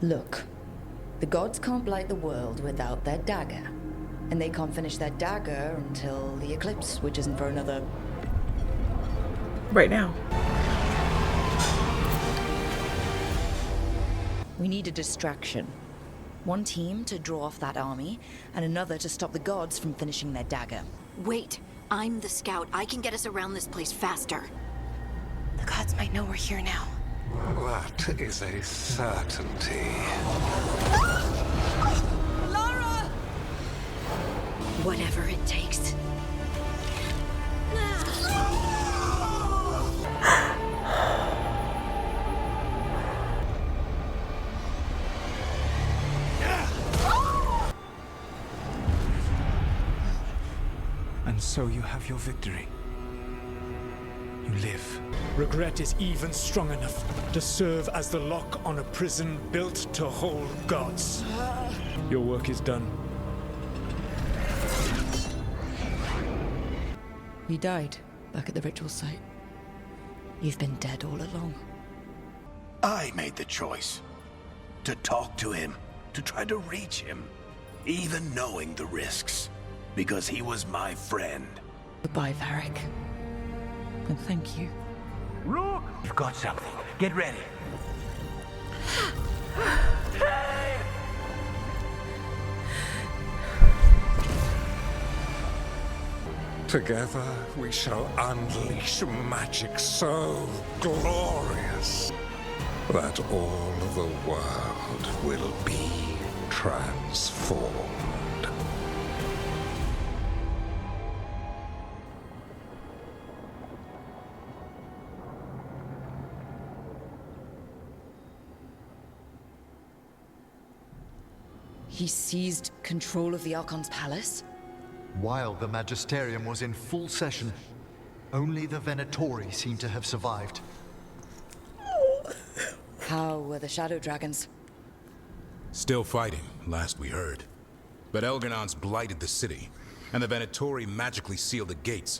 Look, the gods can't blight the world without their dagger. And they can't finish their dagger until the eclipse, which isn't for another... Right now. We need a distraction. One team to draw off that army, and another to stop the gods from finishing their dagger. Wait, I'm the scout. I can get us around this place faster. The gods might know we're here now. That is a certainty. Lara! Whatever it takes. And so you have your victory. You live. Regret is even strong enough to serve as the lock on a prison built to hold gods. Your work is done. You died back at the ritual site. You've been dead all along. I made the choice. To talk to him, to try to reach him, even knowing the risks. Because he was my friend. Goodbye, Varric. And thank you. Rook! You've got something. Get ready. Together we shall unleash magic so glorious that all the world will be transformed. He seized control of the Archon's palace? While the Magisterium was in full session, only the Venatori seem to have survived. How were the Shadow Dragons? Still fighting, last we heard. But Elgarnon's blighted the city, and the Venatori magically sealed the gates.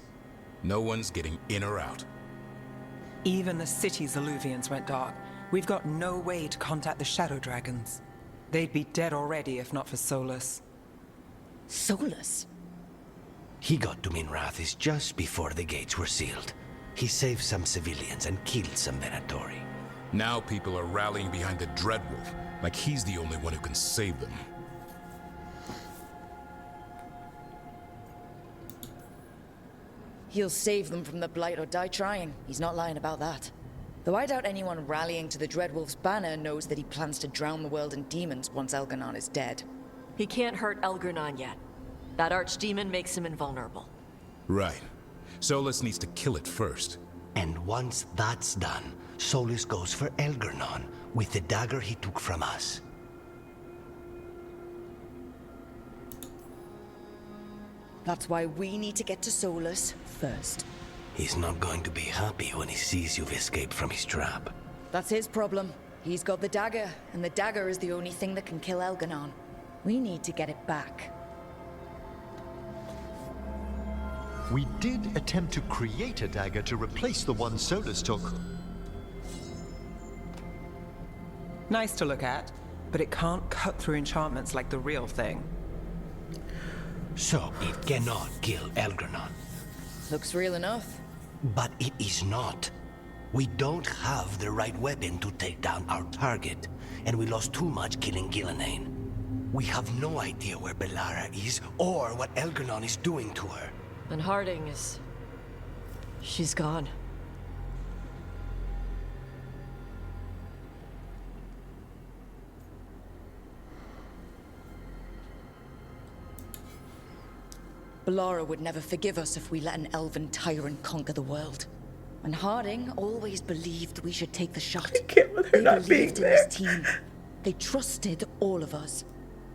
No one's getting in or out. Even the city's alluvians went dark. We've got no way to contact the Shadow Dragons. They'd be dead already if not for Solus. Solus? He got to Minrathis just before the gates were sealed. He saved some civilians and killed some Venatori. Now people are rallying behind the Dreadwolf, like he's the only one who can save them. He'll save them from the Blight or die trying. He's not lying about that. Though I doubt anyone rallying to the Dreadwolf's banner knows that he plans to drown the world in demons once Elgarnon is dead. He can't hurt Elgarnon yet. That archdemon makes him invulnerable. Right. Solus needs to kill it first. And once that's done, Solus goes for Elgarnon with the dagger he took from us. That's why we need to get to Solus first. He's not going to be happy when he sees you've escaped from his trap. That's his problem. He's got the dagger, and the dagger is the only thing that can kill Elgarnon. We need to get it back. We did attempt to create a dagger to replace the one Solus took. Nice to look at, but it can't cut through enchantments like the real thing. So it cannot kill Elgarnon. Looks real enough. But it is not. We don't have the right weapon to take down our target, and we lost too much killing Gillenane. We have no idea where Bellara is, or what Elgarnon is doing to her. And Harding is... she's gone. Bellara would never forgive us if we let an elven tyrant conquer the world. And Harding always believed we should take the shot. I can't with her They not being believed in there. this team. They trusted all of us.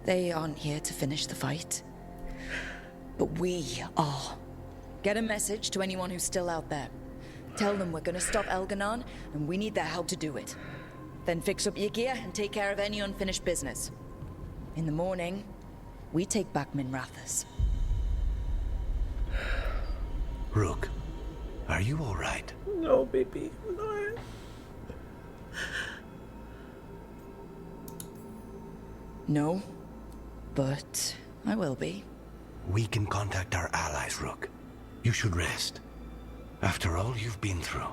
They aren't here to finish the fight. But we are. Get a message to anyone who's still out there. Tell them we're gonna stop Elgarnon, and we need their help to do it. Then fix up your gear and take care of any unfinished business. In the morning, we take back Minrathis. Rook, are you all right? No, baby, I'm not. No, but I will be. We can contact our allies, Rook. You should rest. After all you've been through.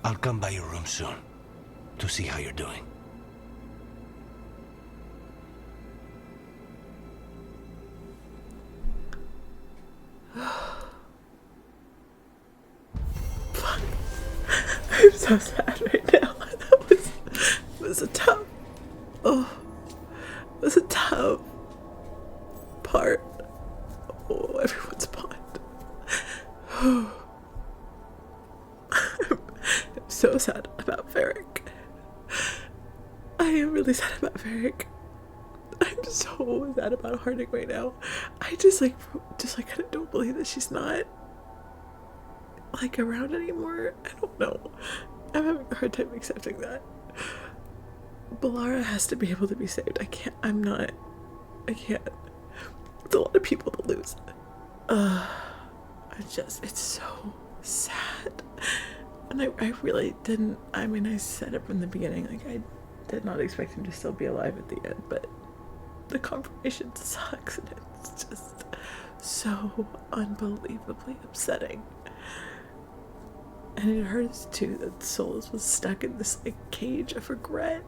I'll come by your room soon to see how you're doing. I'm so sad right now. That was a tough. Oh, it was a tough part. Oh, everyone's bond. I'm so sad about Varric. I am really sad about Varric. I'm so sad about Harding right now. I just kind of don't believe that she's not like around anymore. I don't know. I'm having a hard time accepting that. Bellara has to be able to be saved. I can't. It's a lot of people to lose. It's so sad. And I really didn't, I said it from the beginning, like, I did not expect him to still be alive at the end, but the confirmation sucks, and it's just so unbelievably upsetting. And it hurts too that Souls was stuck in this like cage of regret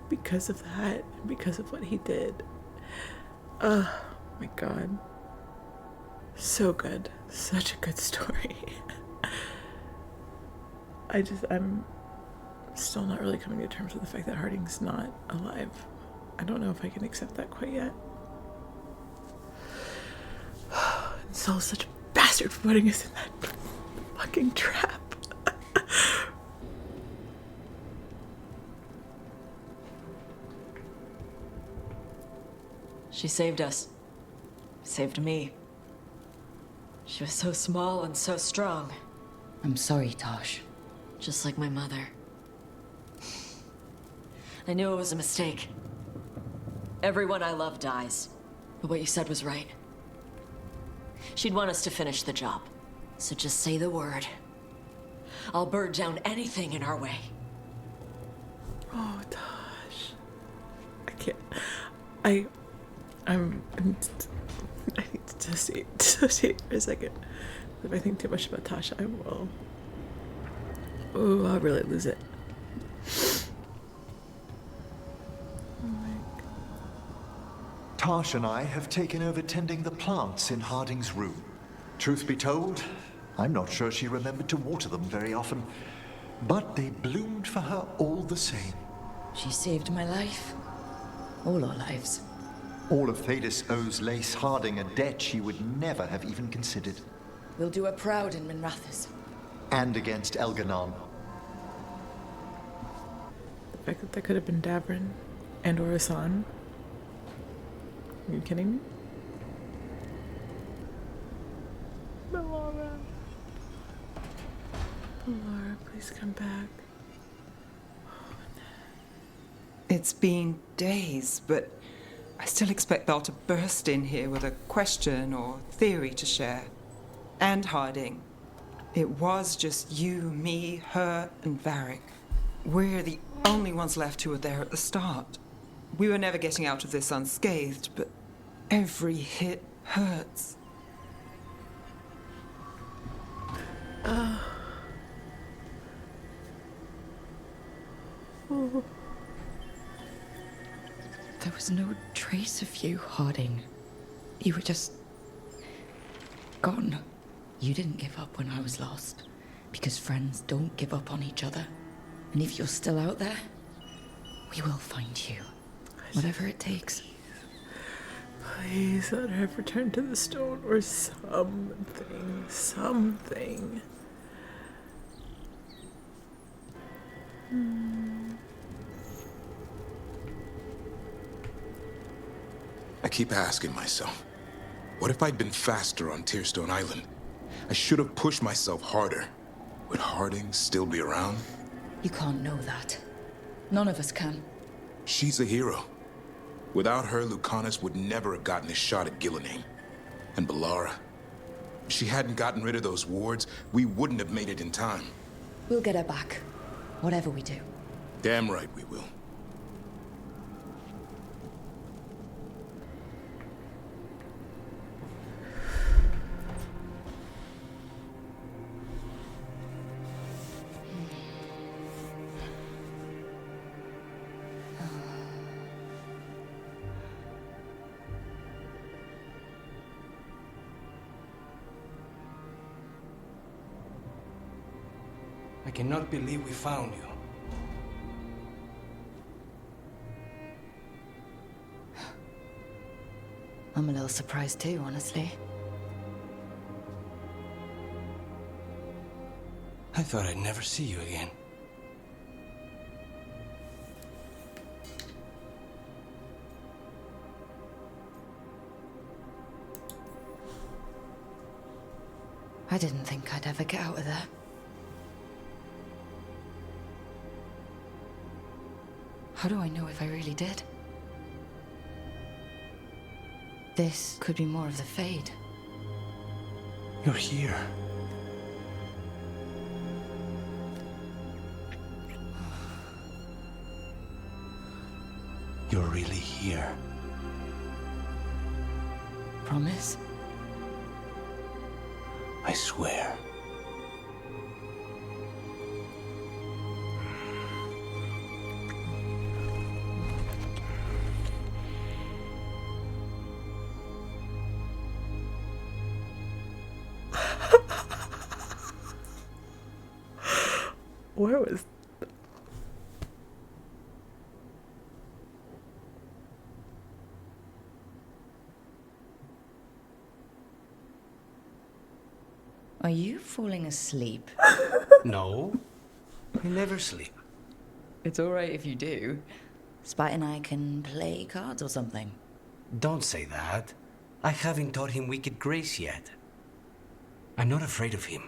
because of that, and because of what he did. Oh my god. So good. Such a good story. I'm still not really coming to terms with the fact that Harding's not alive. I don't know if I can accept that quite yet. And Saul's such a bastard for putting us in that fucking trap. She saved us. Saved me. She was so small and so strong. I'm sorry, Tosh. Just like my mother. I knew it was a mistake. Everyone I love dies. But what you said was right. She'd want us to finish the job. So just say the word. I'll burn down anything in our way. Oh, Tosh. I can't. I need to dissociate for a second. If I think too much about Tasha, I will. Oh, I'll really lose it. Tash and I have taken over tending the plants in Harding's room. Truth be told, I'm not sure she remembered to water them very often, but they bloomed for her all the same. She saved my life. All our lives. All of Thedas owes Lace Harding a debt she would never have even considered. We'll do her proud in Minrathous. And against Elganon. The fact that could have been Davrin and or Hassan. Are you kidding me? Bellara. Bellara, please come back. It's been days, but I still expect Val to burst in here with a question or theory to share. And Harding. It was just you, me, her, and Varric. We're the only ones left who were there at the start. We were never getting out of this unscathed, but every hit hurts. Oh. There was no trace of you, Harding. You were just gone. You didn't give up when I was lost, because friends don't give up on each other. And if you're still out there, we will find you. Whatever it takes. Please let her have returned to the stone or something. I keep asking myself, what if I'd been faster on Tearstone Island? I should have pushed myself harder. Would Harding still be around? You can't know that. None of us can. She's a hero. Without her, Lucanus would never have gotten his shot at Gillenane. And Bellara. If she hadn't gotten rid of those wards, we wouldn't have made it in time. We'll get her back. Whatever we do. Damn right we will. cannot believe we found you. I'm a little surprised too, honestly. I thought I'd never see you again. I didn't think I'd ever get out of there. How do I know if I really did? This could be more of the Fade. You're here. You're really here. Promise? I swear. Where was... Are you falling asleep? No, I never sleep. It's alright if you do. Spite and I can play cards or something. Don't say that. I haven't taught him wicked grace yet. I'm not afraid of him.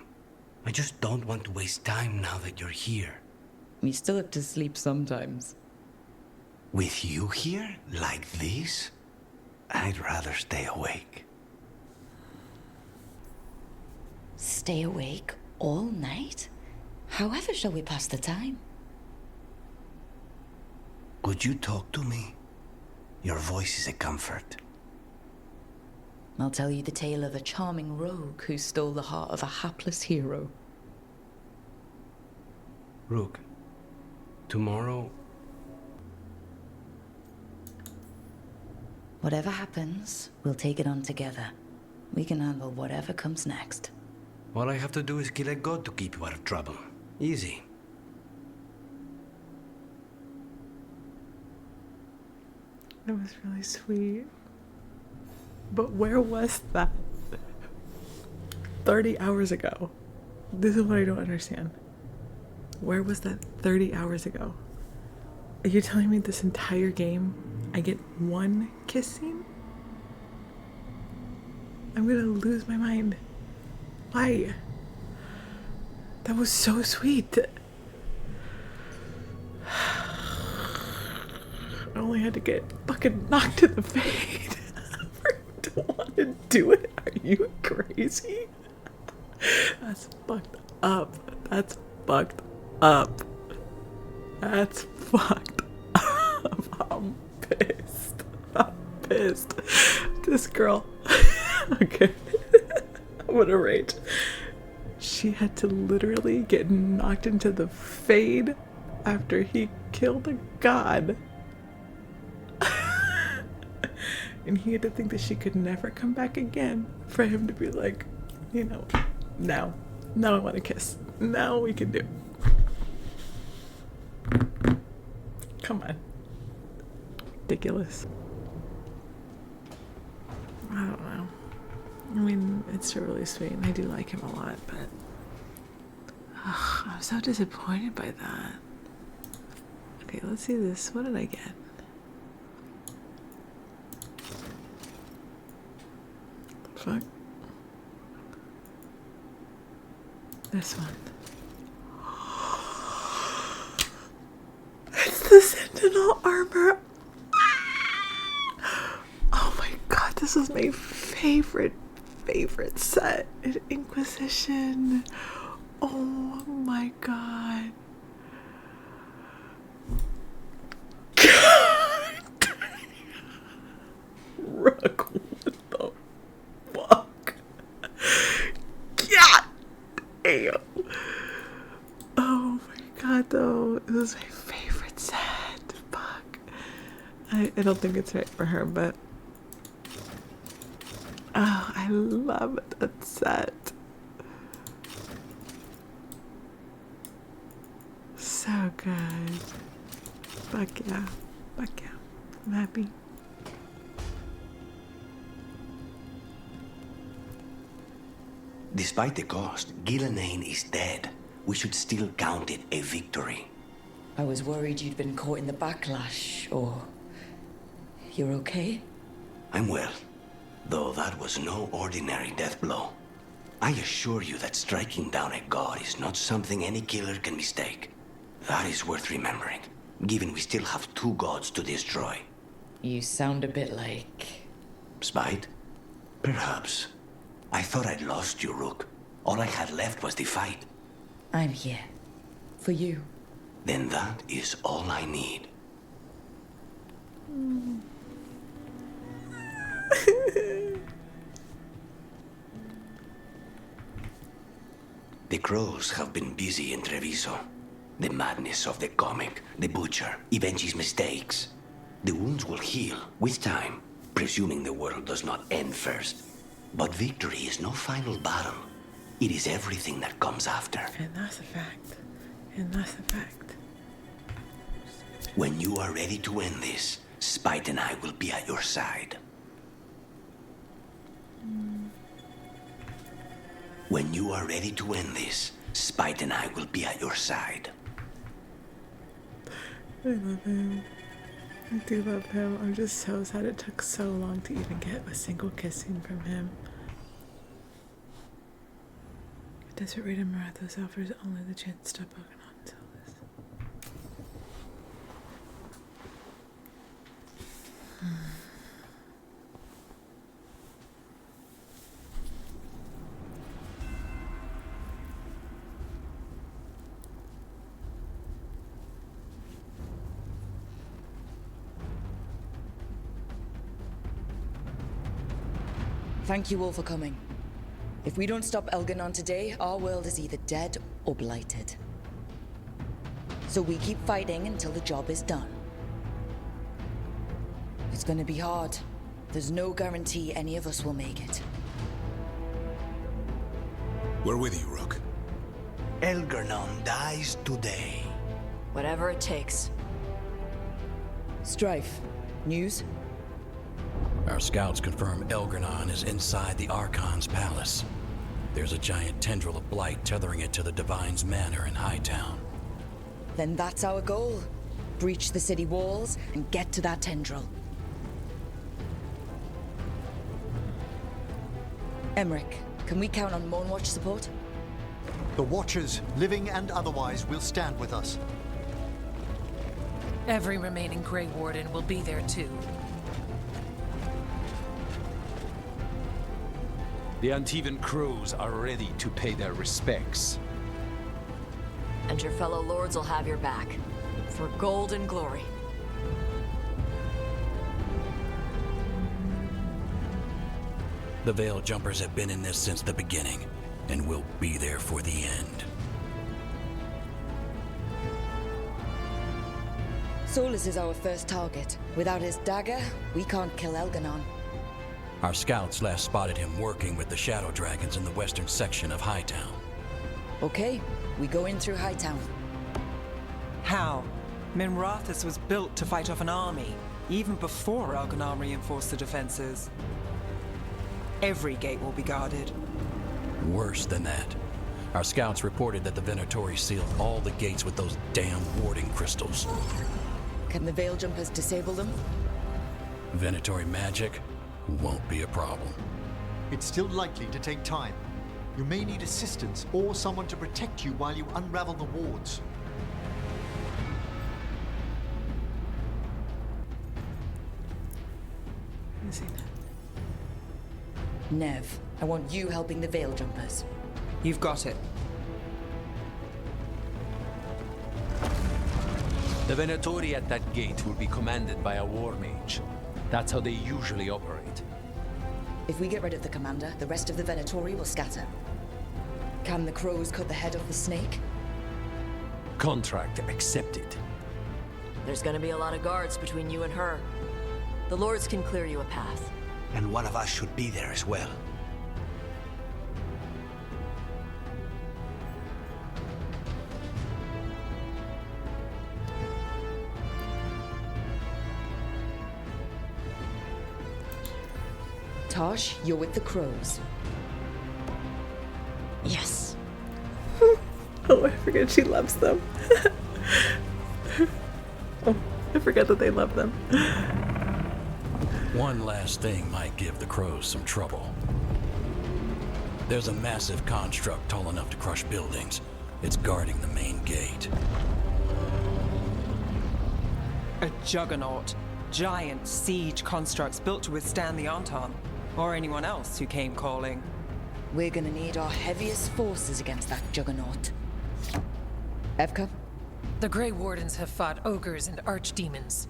I just don't want to waste time now that you're here. You still have to sleep sometimes. With you here, like this, I'd rather stay awake. Stay awake all night? However shall we pass the time? Would you talk to me? Your voice is a comfort. I'll tell you the tale of a charming rogue who stole the heart of a hapless hero. Rook, tomorrow... Whatever happens, we'll take it on together. We can handle whatever comes next. All I have to do is kill a god to keep you out of trouble. Easy. It was really sweet. But where was that 30 hours ago? This is what I don't understand. Where was that 30 hours ago? Are you telling me this entire game I get one kiss scene? I'm gonna lose my mind. Why? That was so sweet. I only had to get fucking knocked in the face. I don't want to do it. Are you crazy? That's fucked up. That's fucked up. That's fucked up. I'm pissed. I'm pissed. This girl. Okay. I'm gonna rage. She had to literally get knocked into the Fade after he killed a god. And he had to think that she could never come back again for him to be like, you know, now I want to kiss. Now we can do. Come on. Ridiculous. I don't know. I mean, it's really sweet and I do like him a lot, but I'm so disappointed by that. Okay, let's see this. What did I get? Fuck. This one. It's the Sentinel armor. Oh my god, this is my favorite set in Inquisition. Oh my god. God. Rook, what the fuck? God damn. Oh my god, though. This is my favorite set. Fuck. I don't think it's right for her, but oh, I love that set. God. Fuck yeah. Fuck yeah. I'm happy. Despite the cost, Gillenane is dead. We should still count it a victory. I was worried you'd been caught in the backlash, or... You're okay? I'm well, though that was no ordinary death blow. I assure you that striking down a god is not something any killer can mistake. That is worth remembering, given we still have 2 gods to destroy. You sound a bit like... Spite? Perhaps. I thought I'd lost you, Rook. All I had left was the fight. I'm here. For you. Then that is all I need. The crows have been busy in Treviso. The madness of the comic, the butcher, Evenchi's mistakes. The wounds will heal with time, presuming the world does not end first. But victory is no final battle. It is everything that comes after. And that's a fact. And that's a fact. When you are ready to end this, Spite and I will be at your side. When you are ready to end this, Spite and I will be at your side. I love him. I do love him. I'm just so sad it took so long to even get a single kissing from him. Desert Raider Marathos offers only the chance to stop Pokemon until this. Thank you all for coming. If we don't stop Elganon today, our world is either dead or blighted. So we keep fighting until the job is done. It's gonna be hard. There's no guarantee any of us will make it. We're with you, Rook. Elganon dies today. Whatever it takes. Strife, news? Our scouts confirm Elganon is inside the Archon's palace. There's a giant tendril of blight tethering it to the Divine's manor in Hightown. Then that's our goal. Breach the city walls and get to that tendril. Emmerich, can we count on Moonwatch support? The Watchers, living and otherwise, will stand with us. Every remaining Grey Warden will be there too. The Antivan crews are ready to pay their respects. And your fellow lords will have your back. For gold and glory. The Veil Jumpers have been in this since the beginning, and will be there for the end. Solus is our first target. Without his dagger, we can't kill Elganon. Our scouts last spotted him working with the Shadow Dragons in the western section of Hightown. Okay, we go in through Hightown. How? Minrathous was built to fight off an army, even before Elganon reinforced the defenses. Every gate will be guarded. Worse than that. Our scouts reported that the Venatori sealed all the gates with those damn warding crystals. Can the Veil Jumpers disable them? Venatori magic won't be a problem. It's still likely to take time. You may need assistance or someone to protect you while you unravel the wards. Nev, I want you helping the Veil Jumpers. You've got it. The Venatori at that gate will be commanded by a war mage. That's how they usually operate. If we get rid of the commander, the rest of the Venatori will scatter. Can the crows cut the head off the snake? Contract accepted. There's gonna be a lot of guards between you and her. The lords can clear you a path. And one of us should be there as well. Tosh, you're with the crows. Yes. Oh, I forget she loves them. Oh, I forget that they love them. One last thing might give the crows some trouble. There's a massive construct tall enough to crush buildings. It's guarding the main gate. A juggernaut. Giant siege constructs built to withstand the Anton, or anyone else who came calling. We're gonna need our heaviest forces against that juggernaut. Evka? The Grey Wardens have fought ogres and archdemons.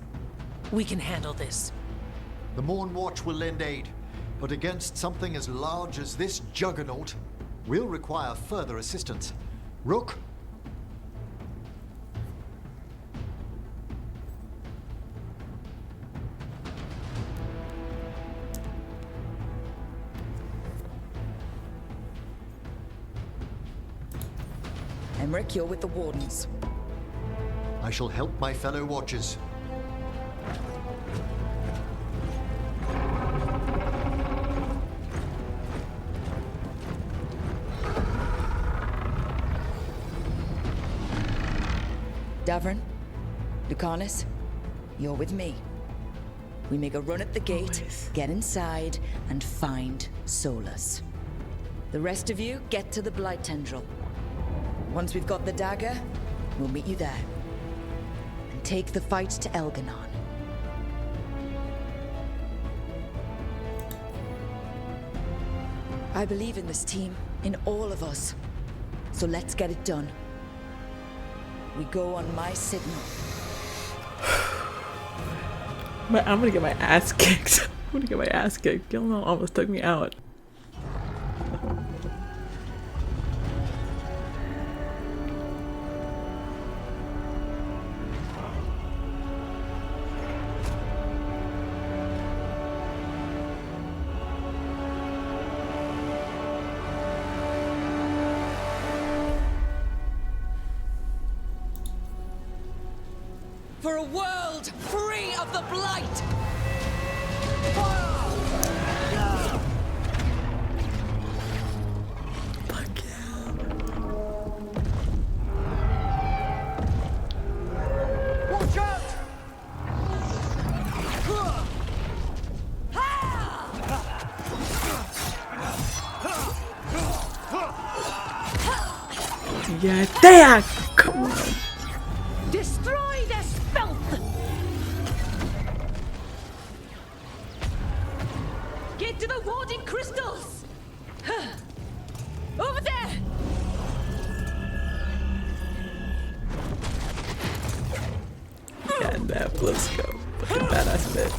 We can handle this. The Morn Watch will lend aid, but against something as large as this juggernaut, we'll require further assistance. Rook? Emmerich, you're with the Wardens. I shall help my fellow Watchers. Davrin, Lucanus, you're with me. We make a run at the gate, get inside, and find Solus. The rest of you, get to the Blight Tendril. Once we've got the dagger, we'll meet you there. And take the fight to Elganon. I believe in this team, in all of us. So let's get it done. We go on my signal. I'm gonna get my ass kicked. I'm gonna get my ass kicked. Gilno almost took me out. For a world free of the Blight! Fuck yeah. Watch out! Yeah, there! Come on. Destroy this filth! Get to the warding crystals! Over there! Yeah, that, let's go. Fucking badass bitch.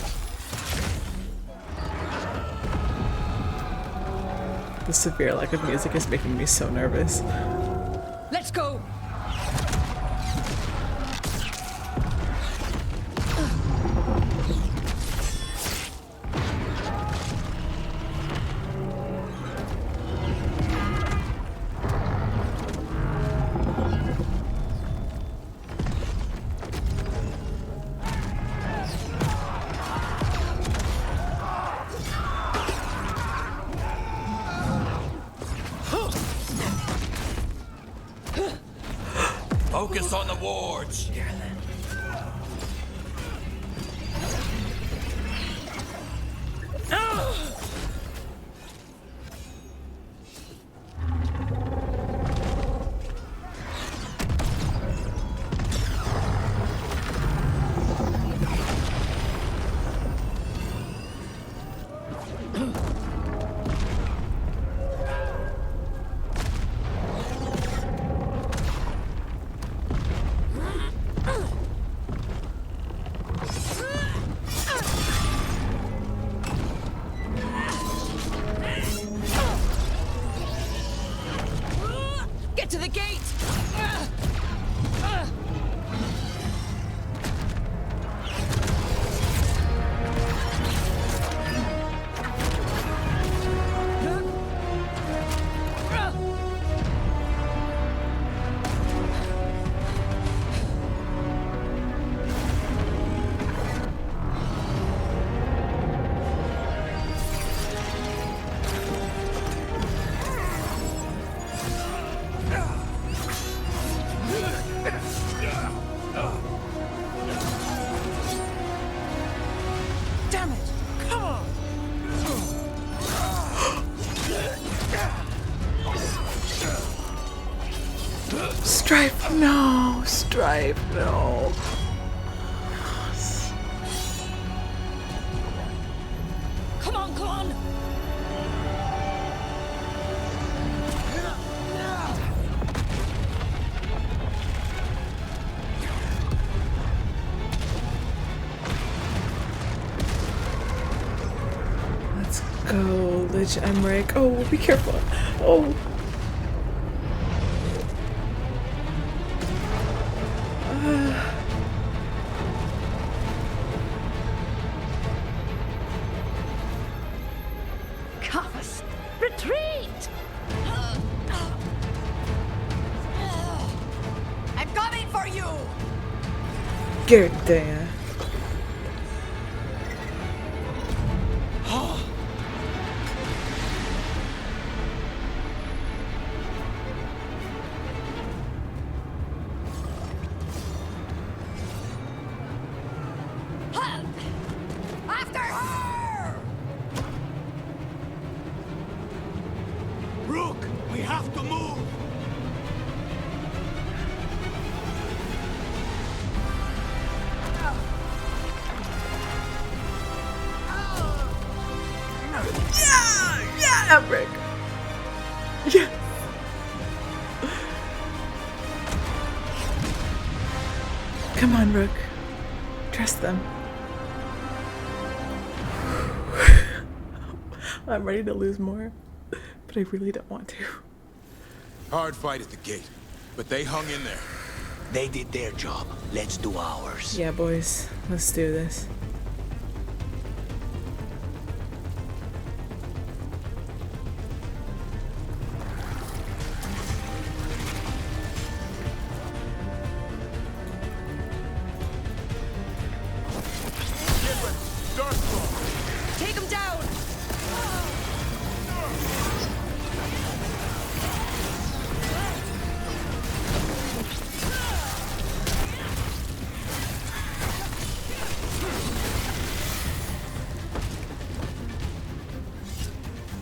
The severe lack of music is making me so nervous. Let's go! Focus on the wards! Strife, no. Strife, no. Come on, come on! Let's go, Lich Emmerich. Oh, be careful. Oh. Covers, retreat! I'm coming for you! Good damn. After her! Rook, we have to move! Yeah, Emmerich. Yeah. Come on, Rook. Trust them. I'm ready to lose more, but I really don't want to. Hard fight at the gate, but they hung in there. They did their job. Let's do ours. Yeah, boys. Let's do this. Take him down!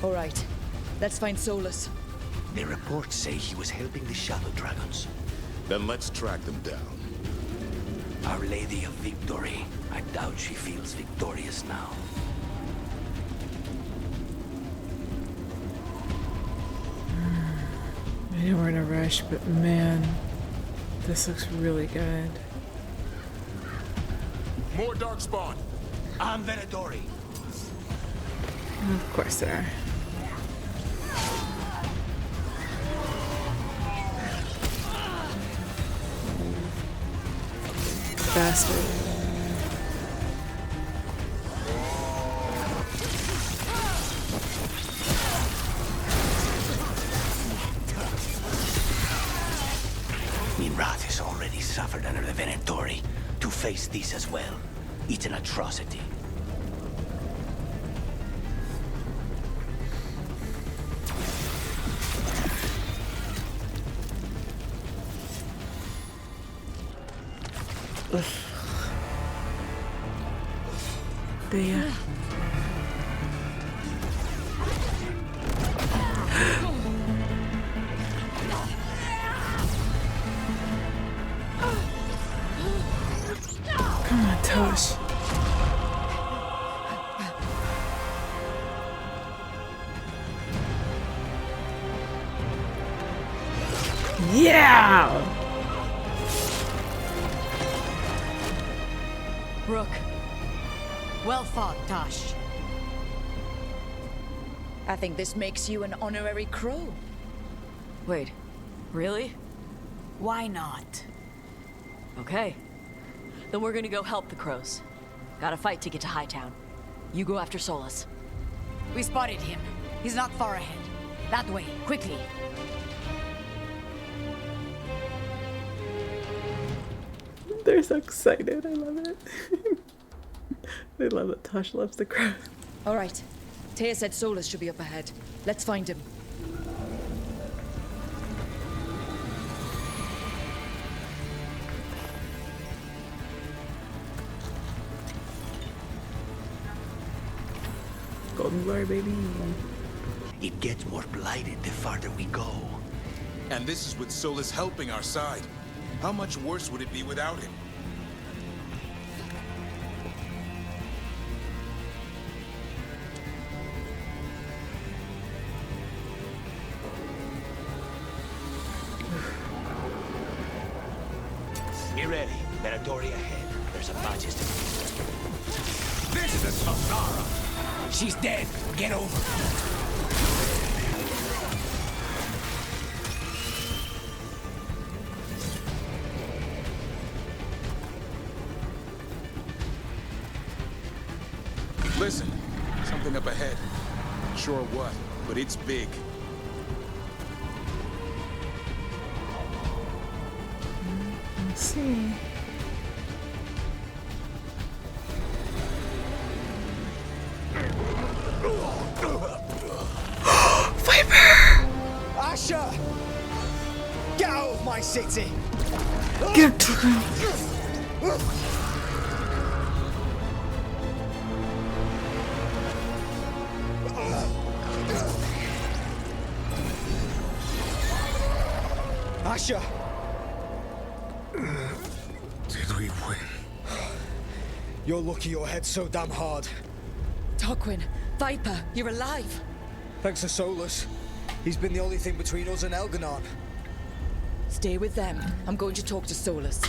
All right, let's find Solus. The reports say he was helping the Shadow Dragons. Then let's track them down. Our Lady of Victory. I doubt she feels victorious now. I know we're in a rush, but man, this looks really good. More darkspawn. I'm Venatori. Of course there are. Bastard. Minrath has already suffered under the Venatori. To face this as well, it's an atrocity. There. Come on, Tosh. Yeah! Rook. Well fought, Tosh. I think this makes you an honorary crow. Wait, really? Why not? Okay. Then we're gonna go help the crows. Gotta fight to get to Hightown. You go after Solus. We spotted him. He's not far ahead. That way, quickly. They're so excited. I love it. They love that Tosh loves the crowd. All right. Taya said Solus should be up ahead. Let's find him. Golden glory, baby. It gets more blighted the farther we go. And this is with Solus helping our side. How much worse would it be without him? Be ready. Veilguard ahead. There's a Majesty. This is a Tazara. She's dead. Get over it. Listen, something up ahead. Not sure what, but it's big. Let's see. Viper! Asher! Get out of my city! Get to him. Asher! Did we win? You're lucky your head's so damn hard. Tarquin, Viper, you're alive. Thanks to Solus. He's been the only thing between us and Elganon. Stay with them. I'm going to talk to Solus.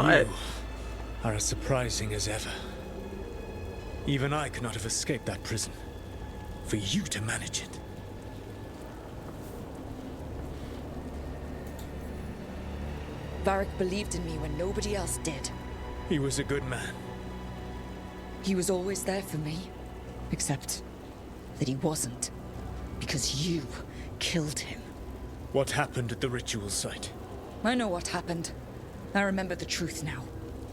You are as surprising as ever. Even I could not have escaped that prison. For you to manage it. Varric believed in me when nobody else did. He was a good man. He was always there for me. Except that he wasn't. Because you killed him. What happened at the ritual site? I know what happened. I remember the truth now.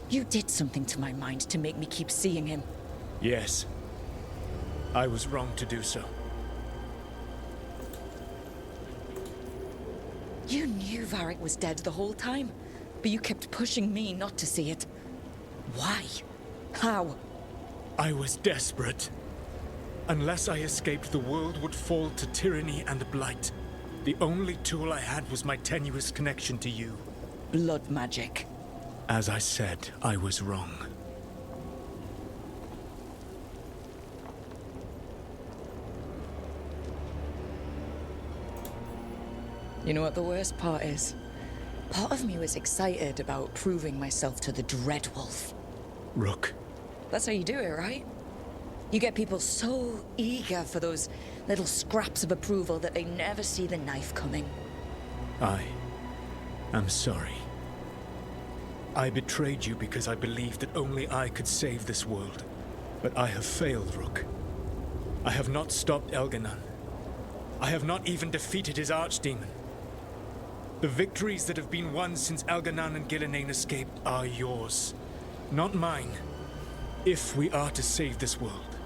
You did something to my mind to make me keep seeing him. Yes. I was wrong to do so. You knew Varric was dead the whole time, but you kept pushing me not to see it. Why? How? I was desperate. Unless I escaped, the world would fall to tyranny and blight. The only tool I had was my tenuous connection to you. Blood magic. As I said, I was wrong. You know what the worst part is? Part of me was excited about proving myself to the Dreadwolf. Rook. That's how you do it, right? You get people so eager for those little scraps of approval that they never see the knife coming. I'm sorry. I betrayed you because I believed that only I could save this world. But I have failed, Rook. I have not stopped Elganon. I have not even defeated his archdemon. The victories that have been won since Elganon and Gillenane escaped are yours, not mine. If we are to save this world,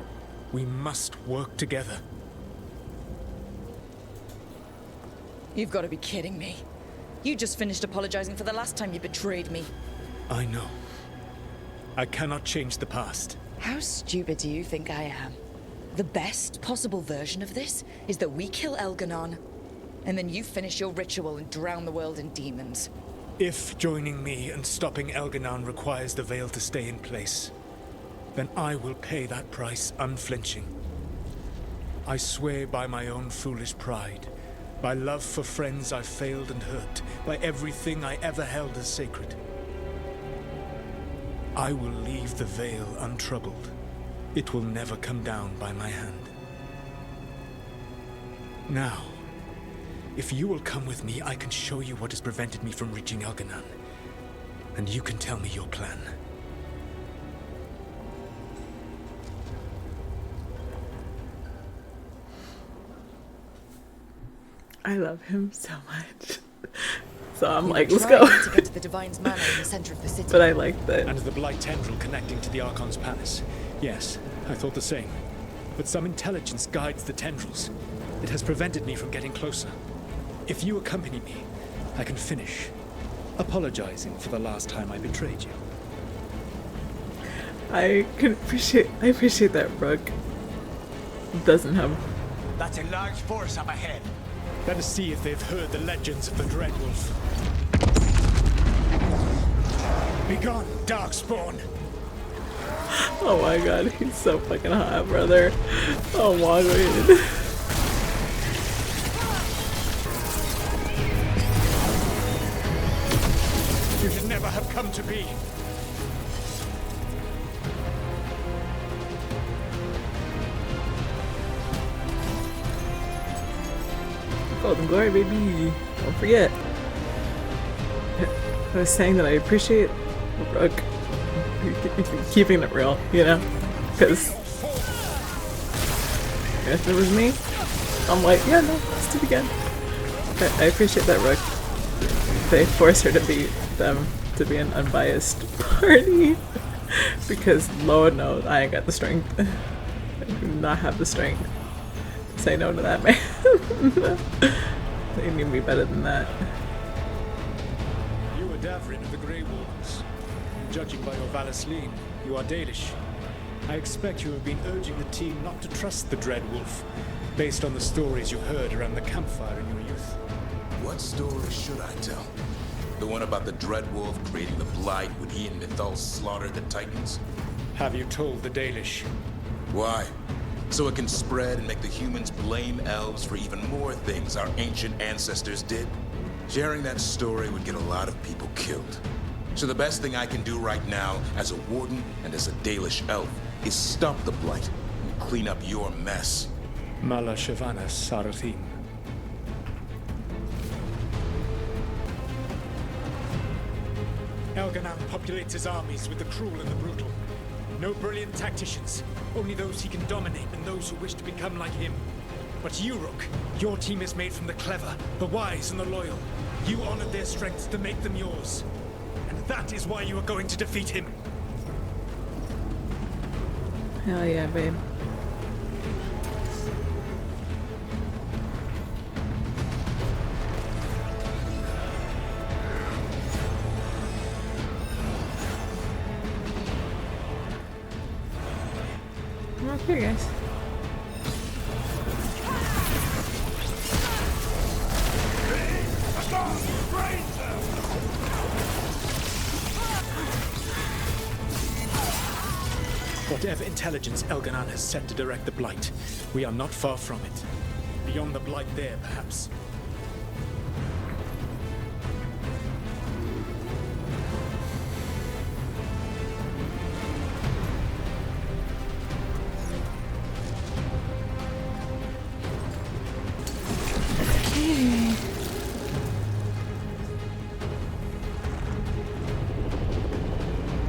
we must work together. You've got to be kidding me. You just finished apologizing for the last time you betrayed me. I know. I cannot change the past. How stupid do you think I am? The best possible version of this is that we kill Elganon, and then you finish your ritual and drown the world in demons. If joining me and stopping Elganon requires the veil to stay in place, then I will pay that price unflinching. I swear by my own foolish pride By love for friends I've failed and hurt, by everything I ever held as sacred. I will leave the veil untroubled. It will never come down by my hand. Now, if you will come with me, I can show you what has prevented me from reaching Elganon. And you can tell me your plan. I love him so much. So I'm We like, were let's go. trying to get to the Divine's Manor in the center of the city. But I like that. And the Blight tendril connecting to the Archon's palace. Yes, I thought the same. But some intelligence guides the tendrils. It has prevented me from getting closer. If you accompany me, I can finish apologizing for the last time I betrayed you. I appreciate that Rook doesn't have. That's a large force up ahead. Let us see if they've heard the legends of the Dreadwolf. Begone, Darkspawn! Oh my god, he's so fucking hot, brother. Oh my god. You should never have come to be. Golden Glory, baby. Don't forget. I was saying that I appreciate Rook keeping it real, you know? Because if it was me, I'm like, yeah, no, let's do it again. I appreciate that Rook. They force her to be them, to be an unbiased party. Because Lord knows I ain't got the strength. I do not have the strength to say no to that man. They need me better than that. You are Davrin of the Grey Wardens. Judging by your Valasleen, you are Dalish. I expect you have been urging the team not to trust the Dreadwolf, based on the stories you heard around the campfire in your youth. What story should I tell? The one about the Dreadwolf creating the Blight when he and Mythal slaughtered the Titans? Have you told the Dalish? Why? So it can spread and make the humans blame elves for even more things our ancient ancestors did? Sharing that story would get a lot of people killed. So the best thing I can do right now, as a warden and as a Dalish elf, is stop the Blight and clean up your mess. Mala Shavana Sarathim. Elganon populates his armies with the cruel and the brutal. No brilliant tacticians, only those he can dominate and those who wish to become like him. But you, Rook, your team is made from the clever, the wise, and the loyal. You honored their strengths to make them yours. And that is why you are going to defeat him. Hell yeah, babe. Okay, guys. Whatever intelligence Elganon has sent to direct the Blight, we are not far from it. Beyond the Blight there, perhaps.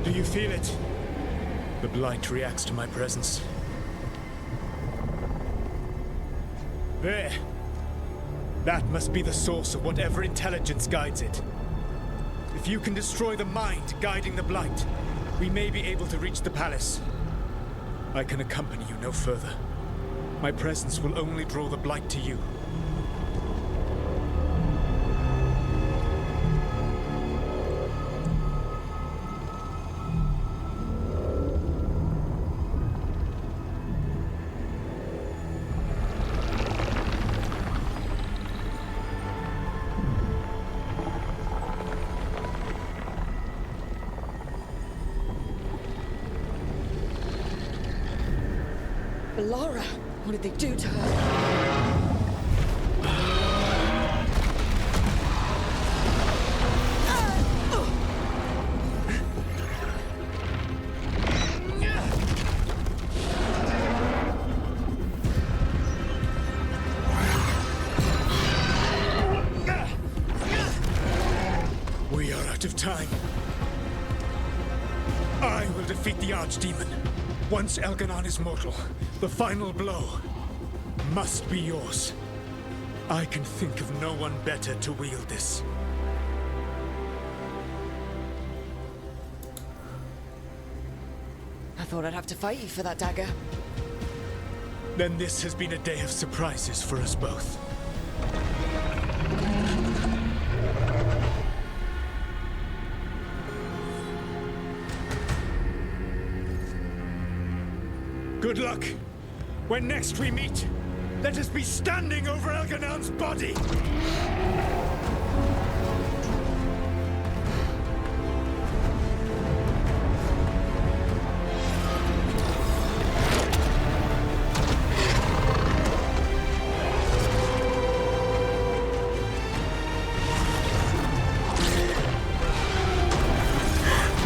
Do you feel it? The Blight reacts to my presence. There! That must be the source of whatever intelligence guides it. If you can destroy the mind guiding the Blight, we may be able to reach the palace. I can accompany you no further. My presence will only draw the Blight to you. Laura, what did they do to her? waste of time. I will defeat the Archdemon. Once Elganon is mortal, the final blow must be yours. I can think of no one better to wield this. I thought I'd have to fight you for that dagger. Then this has been a day of surprises for us both. Good luck. When next we meet, let us be standing over Elganon's body!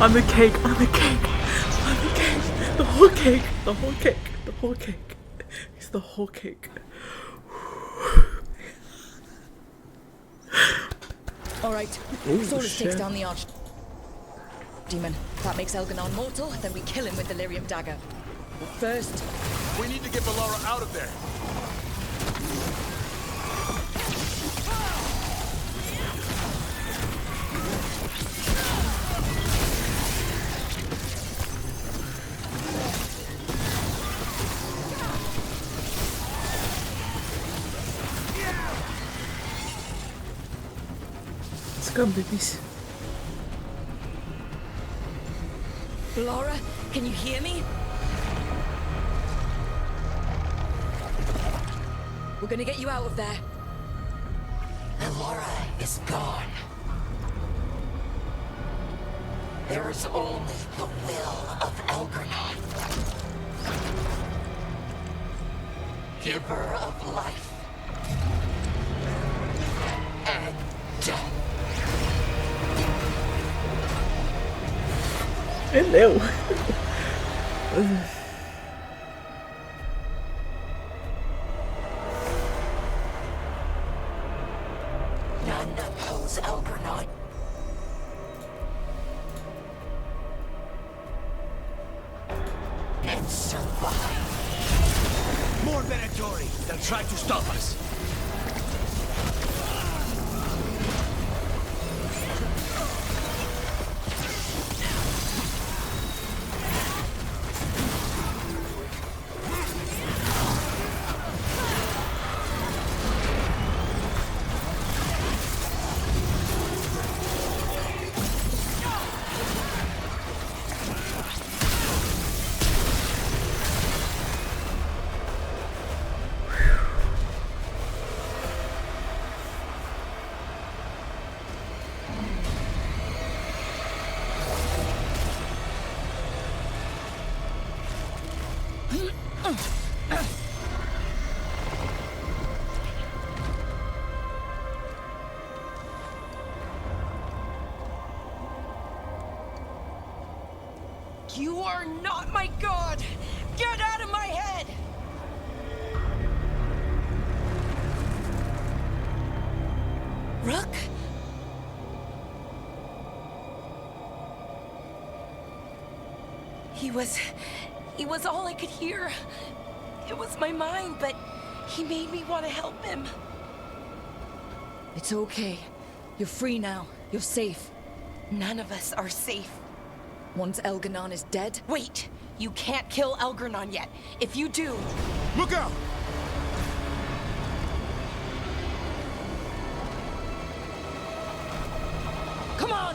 On the cake, on the cake, on the cake, the whole cake, the whole cake, the whole cake. It's the whole cake. Alright, Solus takes down the Archdemon. That makes Elganon mortal, then we kill him with the Lyrium dagger. But first, we need to get Valara out of there. Come, babies. Laura, can you hear me? We're gonna get you out of there. Laura is gone. There is only the will of Elganon. Giver of life and death. Hello. None oppose Elganon. And survive. More Venatori! They'll try to stop us. You are not my god! Get out of my head! Rook? He was all I could hear. It was my mind, but he made me want to help him. It's okay. You're free now. You're safe. None of us are safe. Once Elganon is dead... Wait! You can't kill Elganon yet. If you do... Look out! Come on!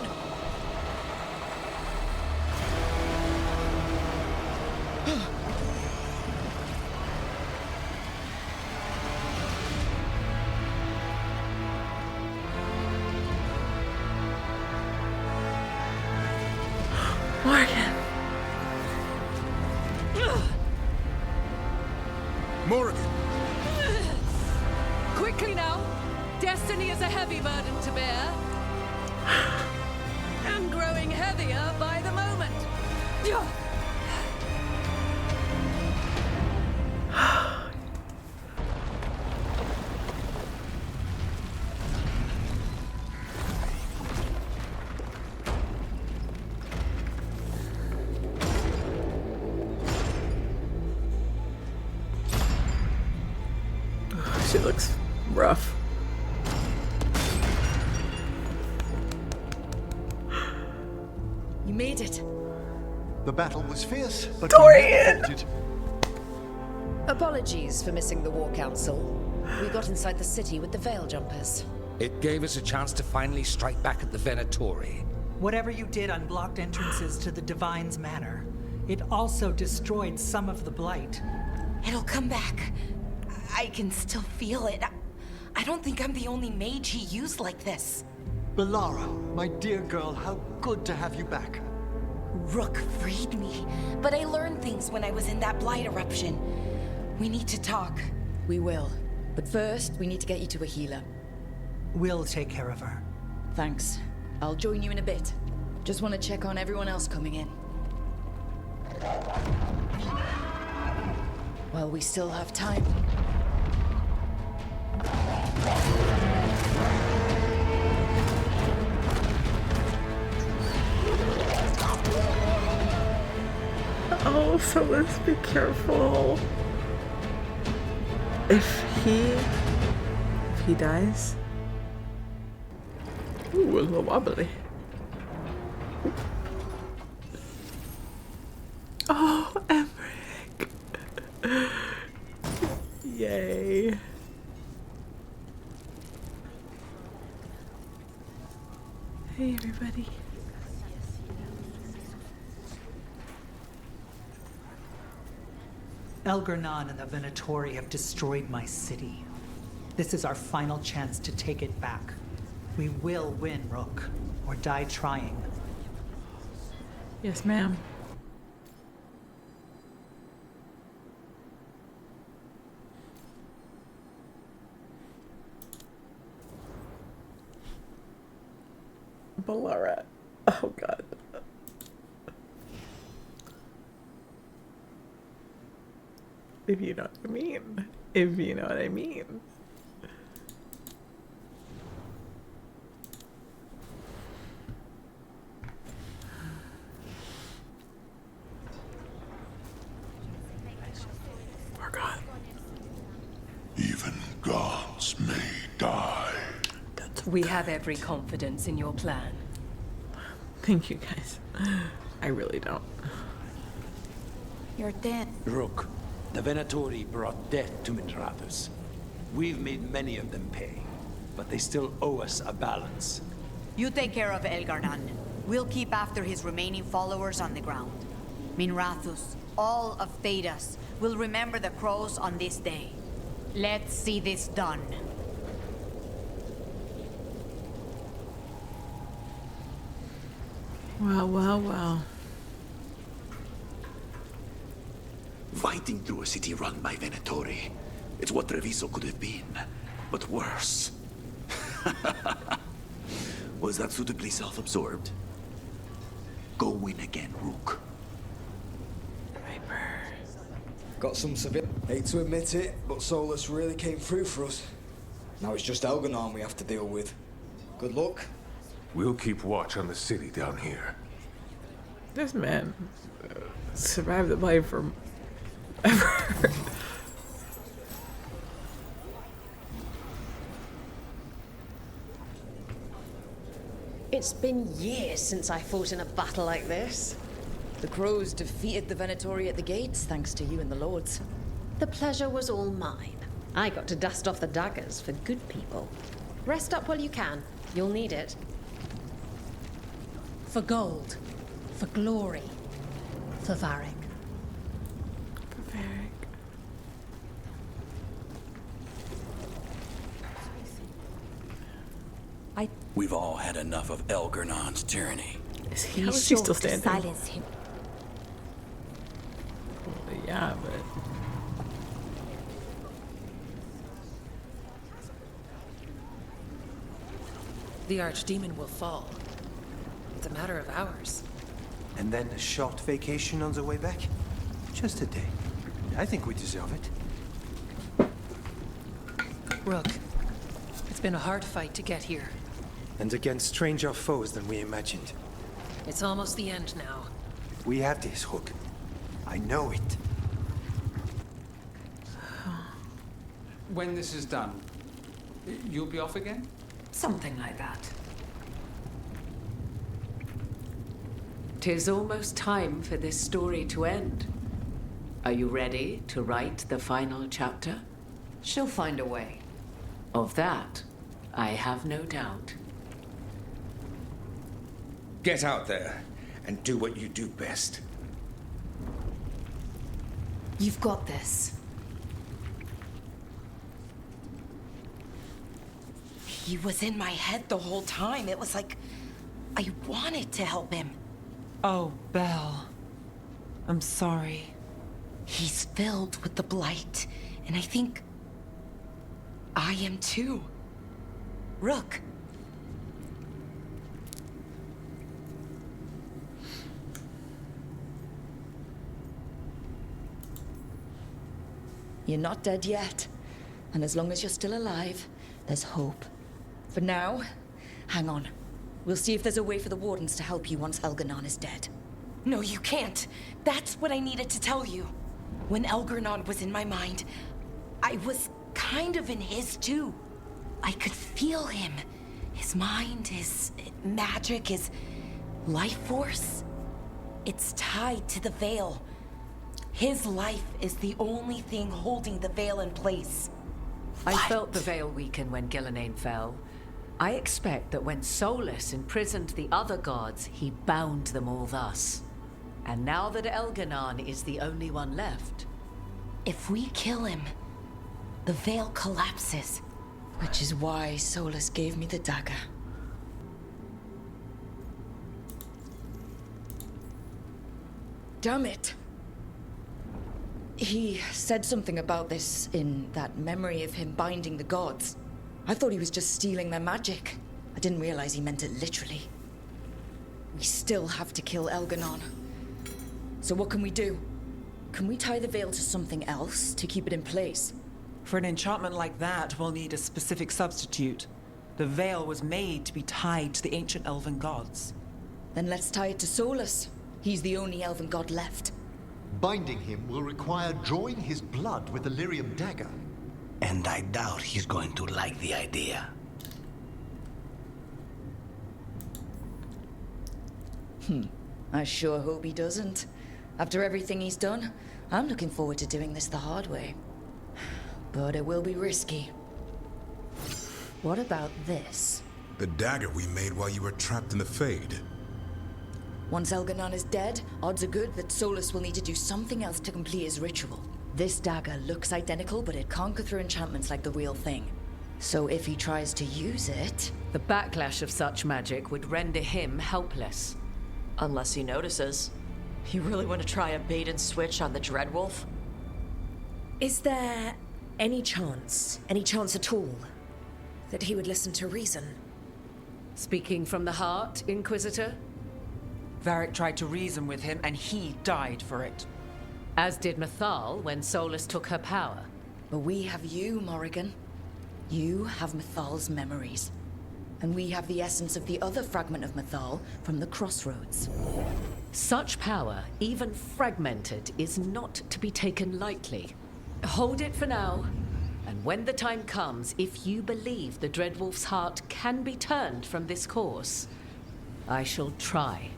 Morgan. Morgan! Quickly now! Destiny is a heavy burden to bear. And growing heavier by the moment. shit looks rough. You made it. The battle was fierce, but Dorian! we never halted. Apologies for missing the War Council. We got inside the city with the Veil Jumpers. It gave us a chance to finally strike back at the Venatori. Whatever you did unblocked entrances to the Divine's Manor. It also destroyed some of the Blight. It'll come back. I can still feel it. I don't think I'm the only mage he used like this. Belara, my dear girl, how good to have you back. Rook freed me, but I learned things when I was in that Blight eruption. We need to talk. We will. But first, we need to get you to a healer. We'll take care of her. Thanks. I'll join you in a bit. Just want to check on everyone else coming in. Well, we still have time. Oh, so let's be careful. If he dies. Ooh, a little wobbly. Oh, Emmerich. Yay. Hey, everybody. Elgar'nan and the Venatori have destroyed my city. This is our final chance to take it back. We will win, Rook, or die trying. Yes, ma'am. Belara. Oh, God. If you know what I mean. If you know what I mean. We're gone. Even gods may die. We have every confidence in your plan. Thank you, guys. I really don't. You're dead. Rook, the Venatori brought death to Minrathous. We've made many of them pay, but they still owe us a balance. You take care of Elgar'nan. We'll keep after his remaining followers on the ground. Minrathous, all of Thedas, will remember the crows on this day. Let's see this done. Wow, wow, wow. Fighting through a city run by Venatori. It's what Treviso could have been, but worse. Was that suitably self-absorbed? Go win again, Rook. Got some severe. Hate to admit it, but Solus really came through for us. Now it's just Elgar'nan we have to deal with. Good luck. We'll keep watch on the city down here. This man survived the blight for ever. It's been years since I fought in a battle like this. The crows defeated the Venatori at the gates, thanks to you and the lords. The pleasure was all mine. I got to dust off the daggers for good people. Rest up while you can. You'll need it. For gold. For glory. For Varric. For Varric. We've all had enough of Elgar'nan's tyranny. Is he still standing? Silence him. Well, yeah, but The Archdemon will fall. It's a matter of hours. And then a short vacation on the way back? Just a day. I think we deserve it. Rook, it's been a hard fight to get here. And against stranger foes than we imagined. It's almost the end now. We have this, Hook. I know it. When this is done, you'll be off again? Something like that. 'Tis almost time for this story to end. Are you ready to write the final chapter? She'll find a way. Of that, I have no doubt. Get out there and do what you do best. You've got this. He was in my head the whole time. It was like I wanted to help him. Oh, Belle. I'm sorry. He's filled with the blight, and I think I am too. Rook. You're not dead yet. And as long as you're still alive, there's hope. For now, hang on. We'll see if there's a way for the Wardens to help you once Elganon is dead. No, you can't. That's what I needed to tell you. When Elgarnon was in my mind, I was kind of in his too. I could feel him. His mind, his magic, his life force. It's tied to the Veil. His life is the only thing holding the Veil in place. I felt the Veil weaken when Gillenane fell. I expect that when Solus imprisoned the other gods, he bound them all thus. And now that Elganon is the only one left... If we kill him, the Veil collapses. Which is why Solus gave me the dagger. Damn it! He said something about this in that memory of him binding the gods. I thought he was just stealing their magic. I didn't realize he meant it literally. We still have to kill Elganon. So what can we do? Can we tie the veil to something else to keep it in place? For an enchantment like that, we'll need a specific substitute. The veil was made to be tied to the ancient elven gods. Then let's tie it to Solus. He's the only elven god left. Binding him will require drawing his blood with the lyrium dagger. And I doubt he's going to like the idea. I sure hope he doesn't. After everything he's done, I'm looking forward to doing this the hard way. But it will be risky. What about this? The dagger we made while you were trapped in the Fade. Once Elganon is dead, odds are good that Solus will need to do something else to complete his ritual. This dagger looks identical, but it can't go through enchantments like the real thing. So if he tries to use it... The backlash of such magic would render him helpless. Unless he notices. You really want to try a bait and switch on the Dreadwolf? Is there any chance at all, that he would listen to reason? Speaking from the heart, Inquisitor? Varric tried to reason with him, and he died for it. As did Mythal when Solus took her power. But we have you, Morrigan. You have Mythal's memories. And we have the essence of the other fragment of Mythal from the Crossroads. Such power, even fragmented, is not to be taken lightly. Hold it for now, and when the time comes, if you believe the Dreadwolf's heart can be turned from this course, I shall try.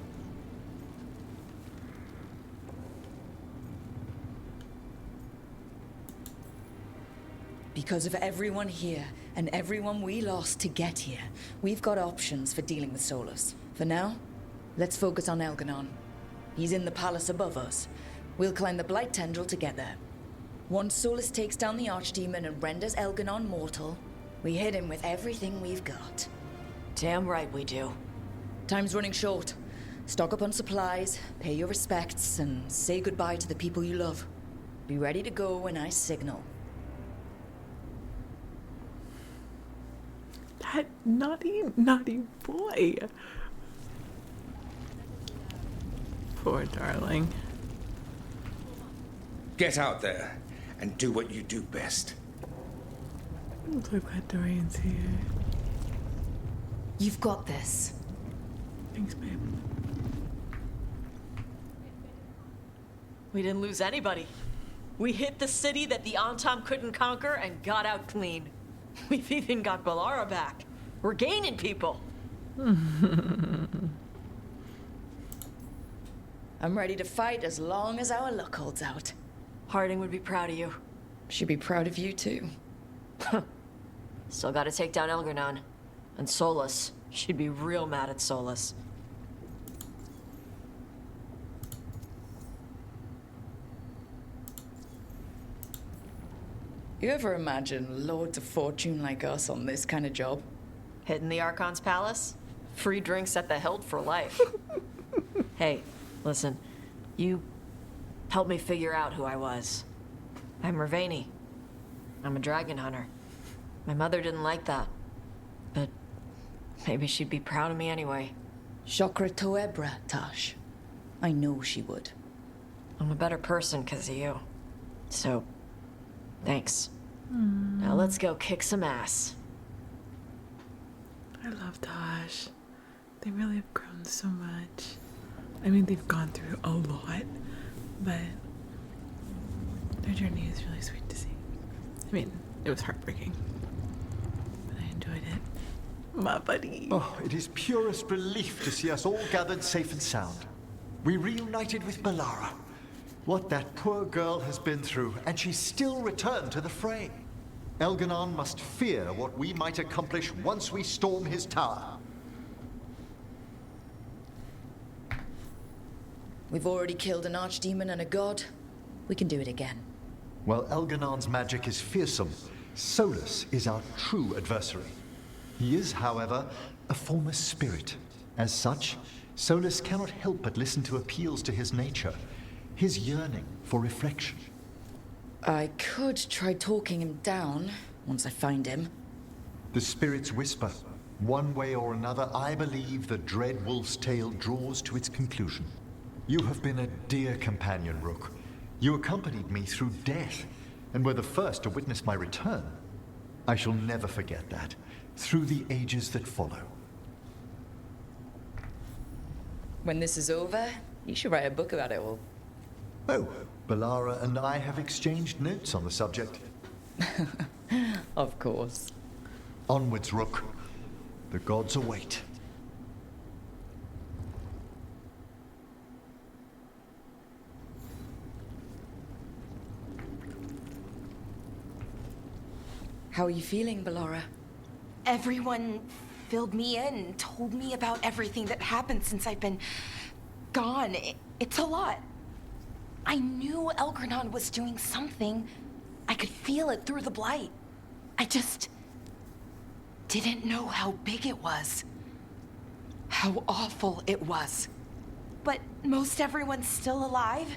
Because of everyone here, and everyone we lost to get here, we've got options for dealing with Solus. For now, let's focus on Elganon. He's in the palace above us. We'll climb the Blight Tendril to get there. Once Solus takes down the Archdemon and renders Elganon mortal, we hit him with everything we've got. Damn right we do. Time's running short. Stock up on supplies, pay your respects, and say goodbye to the people you love. Be ready to go when I signal. That naughty boy. Poor darling. Get out there and do what you do best. I'm so glad Dorian's here. You've got this. Thanks, babe. We didn't lose anybody. We hit the city that the Antam couldn't conquer and got out clean. We've even got Balara back. We're gaining people. I'm ready to fight as long as our luck holds out. Harding would be proud of you. She'd be proud of you too. Still gotta take down Elgar'nan. And Solus. She'd be real mad at Solus. You ever imagine lords of fortune like us on this kind of job? Hitting the Archon's palace? Free drinks at the Hilt for life. Hey, listen. You helped me figure out who I was. I'm Ravani. I'm a dragon hunter. My mother didn't like that. But maybe she'd be proud of me anyway. Chakra Toebra, Tash. I know she would. I'm a better person because of you. So, thanks. Now let's go kick some ass. I love Tosh. They really have grown so much. I mean, they've gone through a lot, but their journey is really sweet to see. I mean, it was heartbreaking, but I enjoyed it. My buddy. Oh, it is purest relief to see us all gathered safe and sound. We reunited with Balara. What that poor girl has been through, and she's still returned to the fray. Elgar'nan must fear what we might accomplish once we storm his tower. We've already killed an archdemon and a god. We can do it again. While Elgar'nan's magic is fearsome, Solus is our true adversary. He is, however, a former spirit. As such, Solus cannot help but listen to appeals to his nature, his yearning for reflection. I could try talking him down once I find him. The spirits whisper. One way or another, I believe the dread wolf's tale draws to its conclusion. You have been a dear companion, Rook. You accompanied me through death, and were the first to witness my return. I shall never forget that, through the ages that follow. When this is over, you should write a book about it all. Oh, Balara and I have exchanged notes on the subject. Of course. Onwards, Rook. The gods await. How are you feeling, Balara? Everyone filled me in and told me about everything that happened since I've been gone. It's a lot. I knew Elgar'nan was doing something. I could feel it through the blight. I just didn't know how big it was. How awful it was. But most everyone's still alive.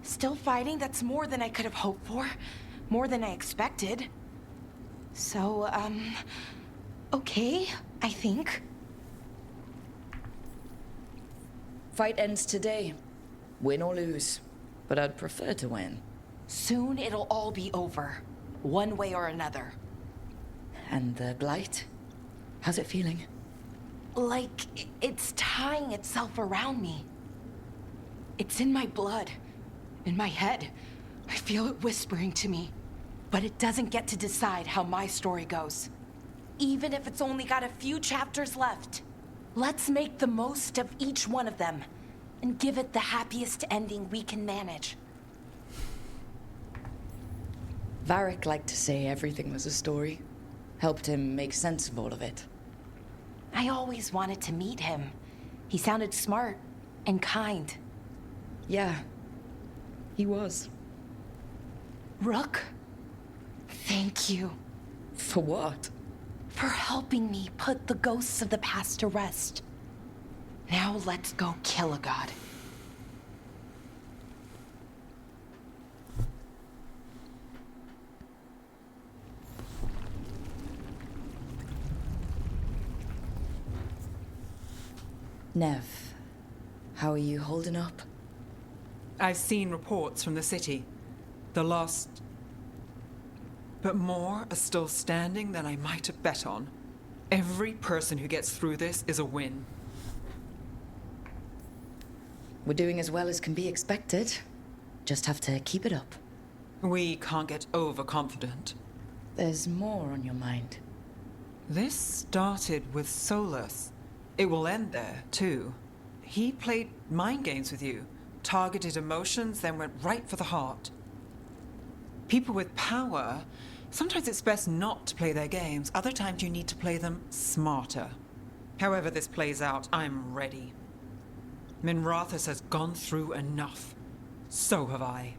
Still fighting. That's more than I could have hoped for. More than I expected. So, okay, I think. Fight ends today. Win or lose. But I'd prefer to win. Soon it'll all be over. One way or another. And the blight? How's it feeling? Like it's tying itself around me. It's in my blood. In my head. I feel it whispering to me. But it doesn't get to decide how my story goes. Even if it's only got a few chapters left. Let's make the most of each one of them. And give it the happiest ending we can manage. Varric liked to say everything was a story. Helped him make sense of all of it. I always wanted to meet him. He sounded smart and kind. Yeah, he was. Rook, thank you. For what? For helping me put the ghosts of the past to rest. Now let's go kill a god. Nev, how are you holding up? I've seen reports from the city. The lost... But more are still standing than I might have bet on. Every person who gets through this is a win. We're doing as well as can be expected. Just have to keep it up. We can't get overconfident. There's more on your mind. This started with Solus. It will end there, too. He played mind games with you, targeted emotions, then went right for the heart. People with power, sometimes it's best not to play their games. Other times you need to play them smarter. However this plays out, I'm ready. Minrathous has gone through enough. So have I.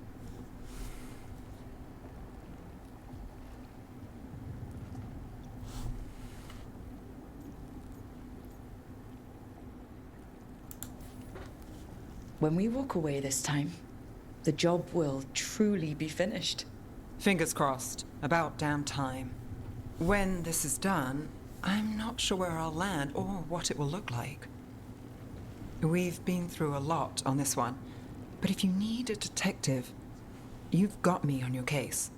When we walk away this time, the job will truly be finished. Fingers crossed. About damn time. When this is done, I'm not sure where I'll land or what it will look like. We've been through a lot on this one, but if you need a detective, you've got me on your case.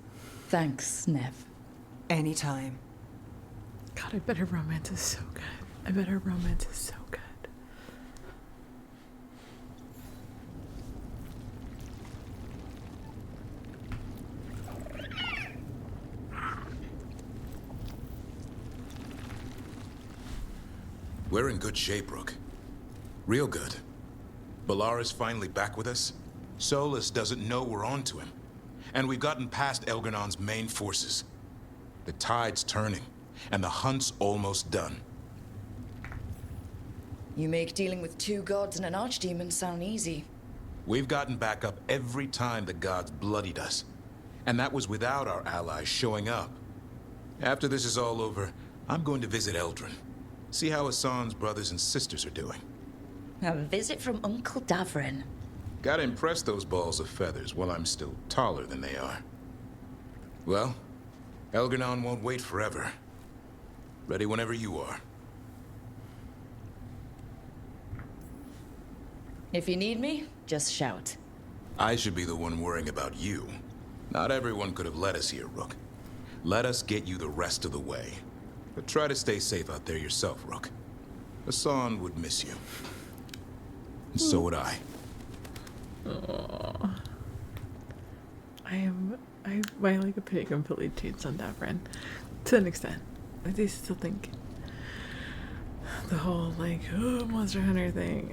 Thanks, Nev. Anytime. God, I bet her romance is so good. I bet her romance is so good. We're in good shape, Rook. Real good. Balara's finally back with us. Solus doesn't know we're onto him. And we've gotten past Elgernon's main forces. The tide's turning, and the hunt's almost done. You make dealing with 2 gods and an archdemon sound easy. We've gotten back up every time the gods bloodied us. And that was without our allies showing up. After this is all over, I'm going to visit Eldrin. See how Hassan's brothers and sisters are doing. A visit from Uncle Davrin. Gotta impress those balls of feathers while I'm still taller than they are. Well, Elgernon won't wait forever. Ready whenever you are. If you need me, just shout. I should be the one worrying about you. Not everyone could have led us here, Rook. Let us get you the rest of the way. But try to stay safe out there yourself, Rook. Hassan would miss you. And so would I. Aww. My like opinion completely changed on Davrin. To an extent. I do still think the whole like Monster Hunter thing,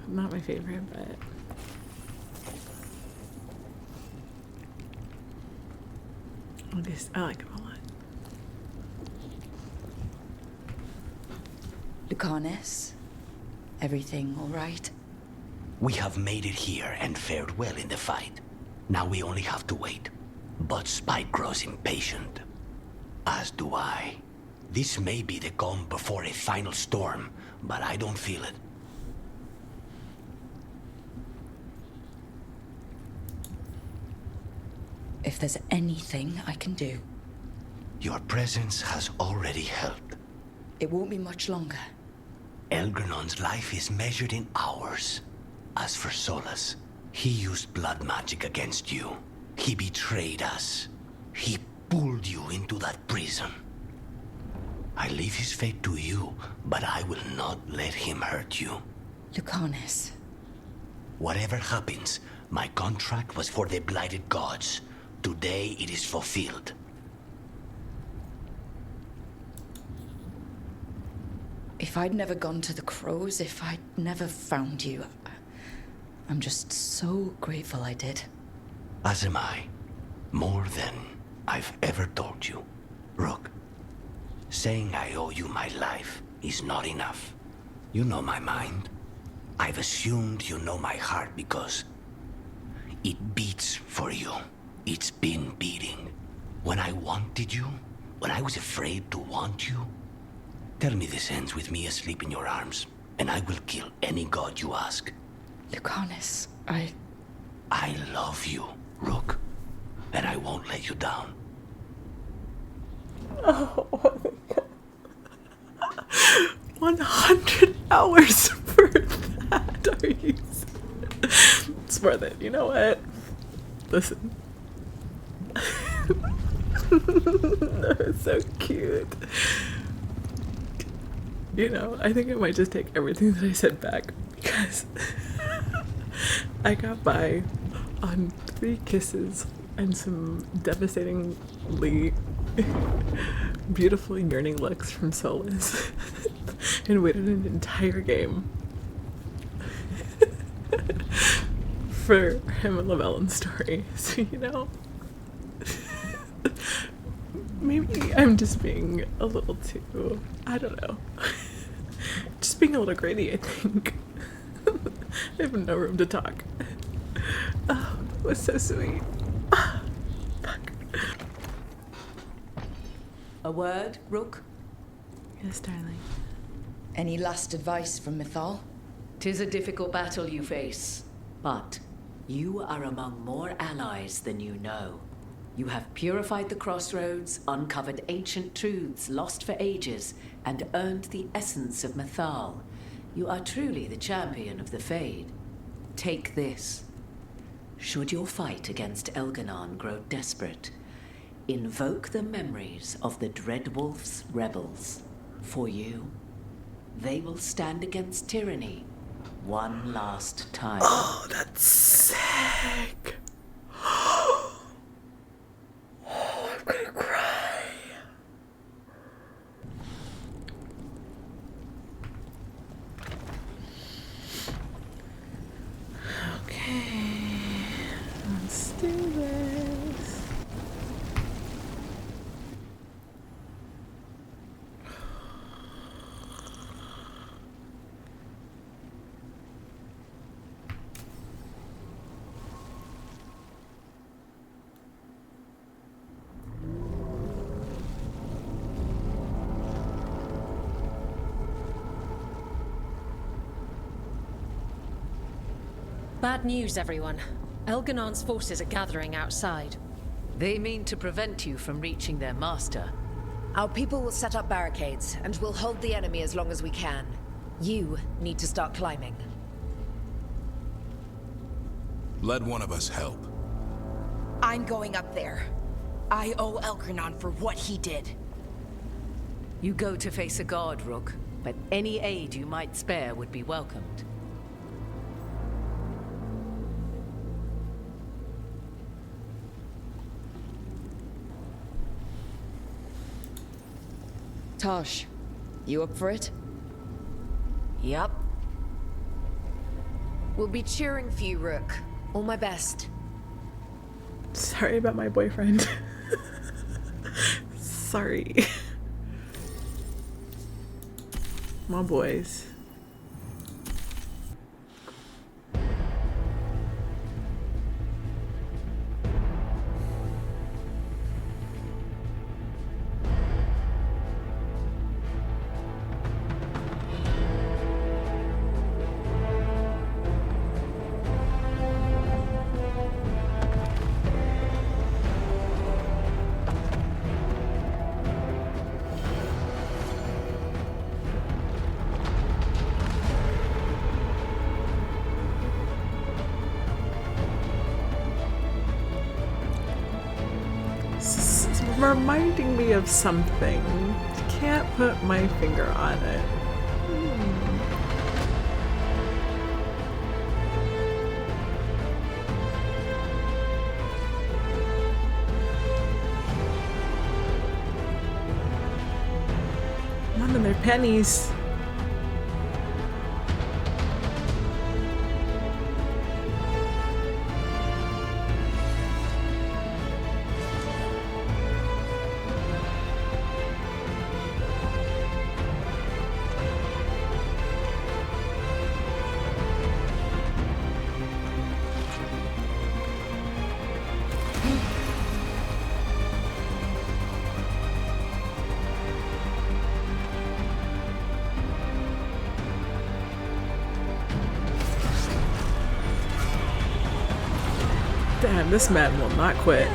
not my favorite, but I like him a lot. Lucanus, everything all right? We have made it here and fared well in the fight. Now we only have to wait. But Spike grows impatient. As do I. This may be the calm before a final storm, but I don't feel it. If there's anything I can do. Your presence has already helped. It won't be much longer. Elgernon's life is measured in hours. As for Solus, he used blood magic against you. He betrayed us. He pulled you into that prison. I leave his fate to you, but I will not let him hurt you. Lucanus. Whatever happens, my contract was for the blighted gods. Today it is fulfilled. If I'd never gone to the Crows, if I'd never found you, I'm just so grateful I did. As am I. More than I've ever told you. Rook, saying I owe you my life is not enough. You know my mind. I've assumed you know my heart because it beats for you. It's been beating. When I wanted you, when I was afraid to want you, tell me this ends with me asleep in your arms, and I will kill any god you ask. Lucanus, I love you, Rook, and I won't let you down. Oh my god. 100 hours for that. Are you? It's worth it. You know what? Listen. That was so cute. You know, I think I might just take everything that I said back because I got by on 3 kisses and some devastatingly beautiful yearning looks from Solus and waited an entire game for him and Llewellyn's story. So, you know, maybe I'm just being a little too, I don't know, just being a little greedy, I think. I have no room to talk. Oh, it was so sweet. Fuck. A word, Rook? Yes, darling. Any last advice from Mythal? 'Tis a difficult battle you face, but you are among more allies than you know. You have purified the crossroads, uncovered ancient truths lost for ages, and earned the essence of Mythal. You are truly the champion of the Fade. Take this. Should your fight against Elganon grow desperate, invoke the memories of the Dreadwolf's rebels. For you, they will stand against tyranny one last time. Oh, that's sick. Oh, I'm gonna cry. Okay, let's do this. Bad news, everyone. Elganon's forces are gathering outside. They mean to prevent you from reaching their master. Our people will set up barricades, and we'll hold the enemy as long as we can. You need to start climbing. Let one of us help. I'm going up there. I owe Elgranon for what he did. You go to face a god, Rook, but any aid you might spare would be welcomed. Tosh, you up for it? Yup. We'll be cheering for you, Rook. All my best. Sorry about my boyfriend. Sorry. My boys. Reminding me of something. Can't put my finger on it. None of their pennies. Damn, this man will not quit.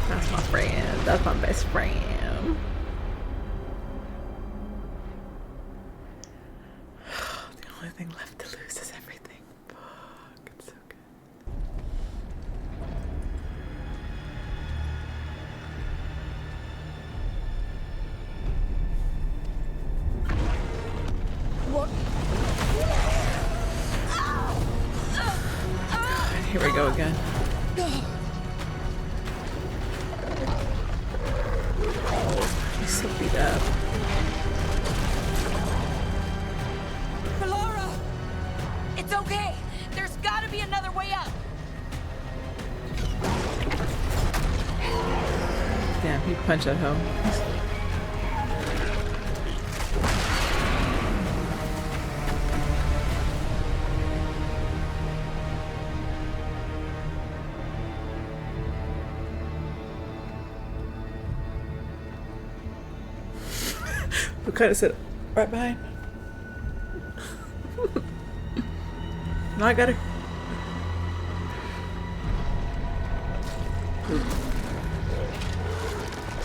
That's my friend. That's my best friend. The only thing left to lose is everything. Fuck, it's so good. so beat up. Laura! It's okay! There's gotta be another way up! Damn, he punched at home. Who kind of said right behind? No, I got her.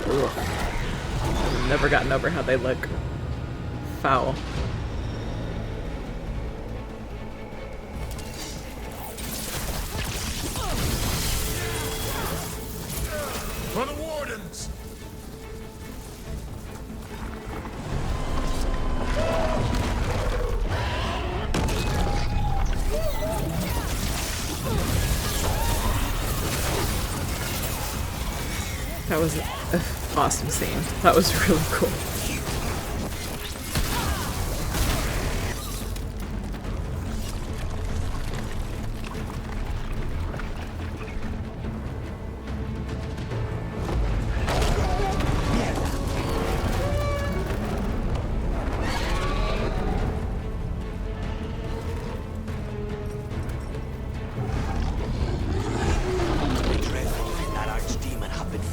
Ugh. Never gotten over how they look. Foul. For the wardens! That was an awesome scene. That was really cool.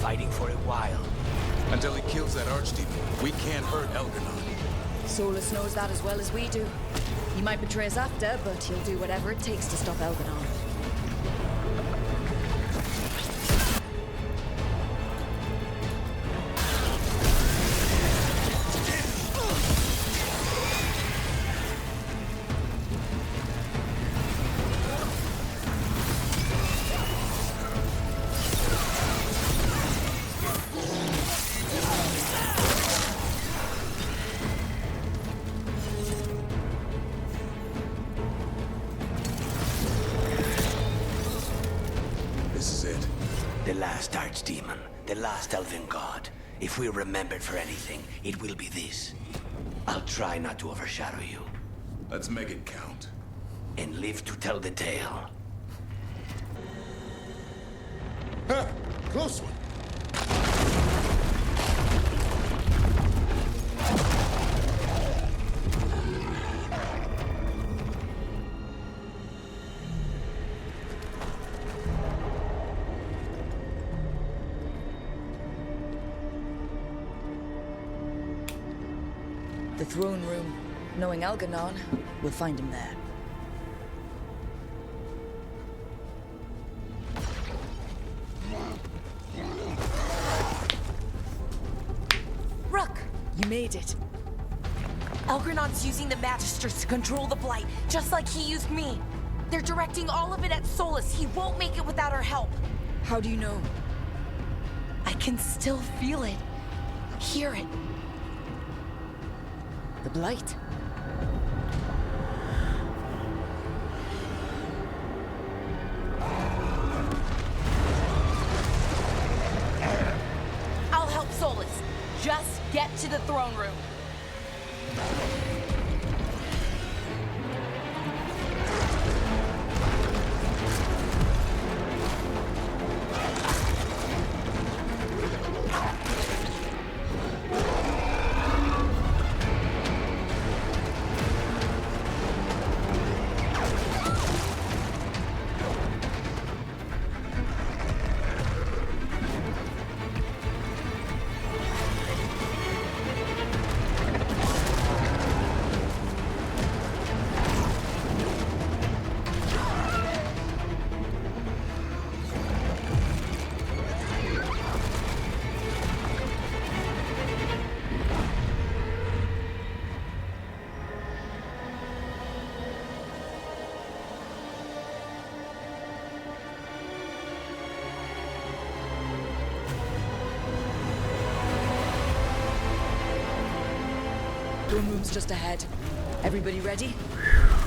Fighting for a while. Until he kills that archdemon, we can't hurt Elgarnon. Solus knows that as well as we do. He might betray us after, but he'll do whatever it takes to stop Elgarnon. The last archdemon, the last elven god. If we're remembered for anything, it will be this. I'll try not to overshadow you. Let's make it count. And live to tell the tale. Ha! Close one. The throne room. Knowing Elgarnon, we'll find him there. Rook! You made it. Elgarnon's using the Magisters to control the Blight, just like he used me. They're directing all of it at Solus. He won't make it without our help. How do you know? I can still feel it. Hear it. The Blight. I'll help Solus. Just get to the throne room. Throne room's just ahead. Everybody ready?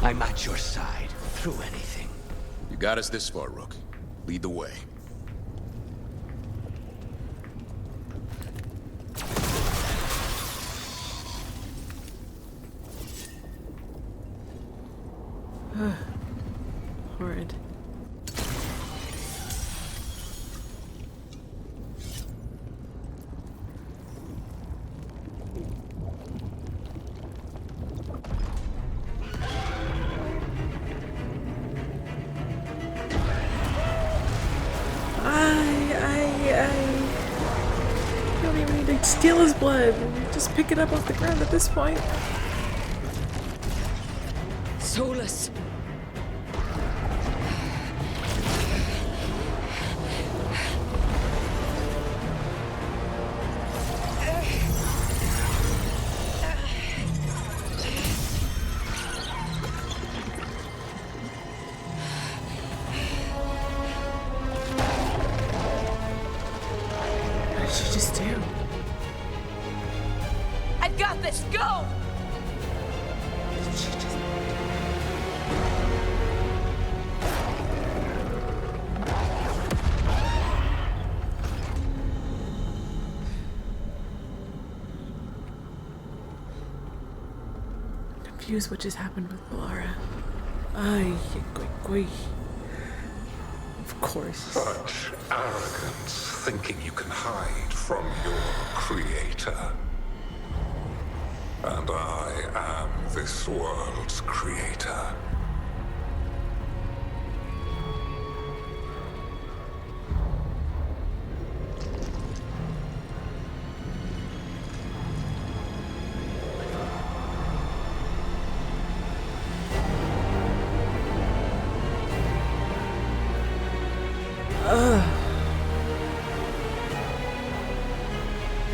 I'm at your side, through anything. You got us this far, Rook. Lead the way. even need to steal his blood. Just pick it up off the ground at this point. Solus. What did she just do? I've got this. Go! Confused what just happened with Belara. Ay, goi. Of course. Such arrogance, thinking you can hide from your creator. And I am this world's creator.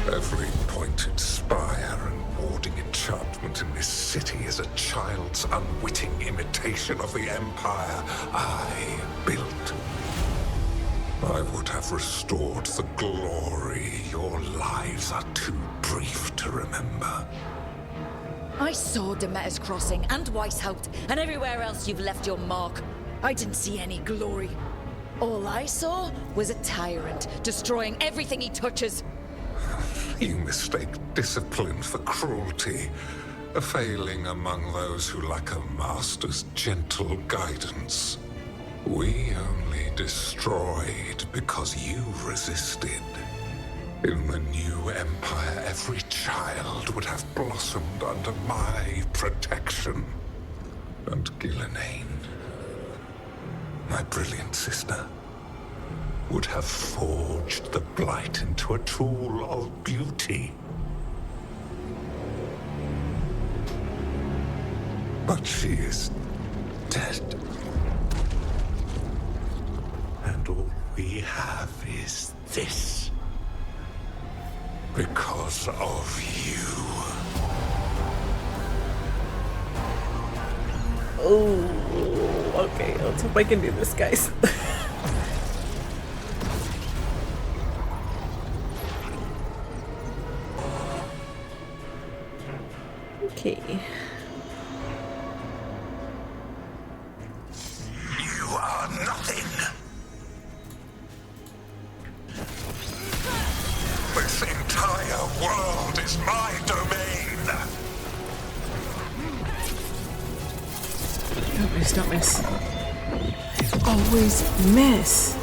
Every pointed spire and warding enchantment in this city is a child's unwitting imitation of the empire I built. I would have restored the glory. Your lives are too brief to remember. I saw Demeter's Crossing and Weishaupt and everywhere else you've left your mark. I didn't see any glory. All I saw was a tyrant destroying everything he touches. You mistake discipline for cruelty, a failing among those who lack a master's gentle guidance. We only destroyed because you resisted. In the new empire, every child would have blossomed under my protection. And Gillenane, my brilliant sister, would have forged the blight into a tool of beauty. But she is dead. And all we have is this. Because of you. Oh, okay. Let's hope I can do this, guys. Okay. You are nothing. This entire world is my domain. Don't miss. Always miss.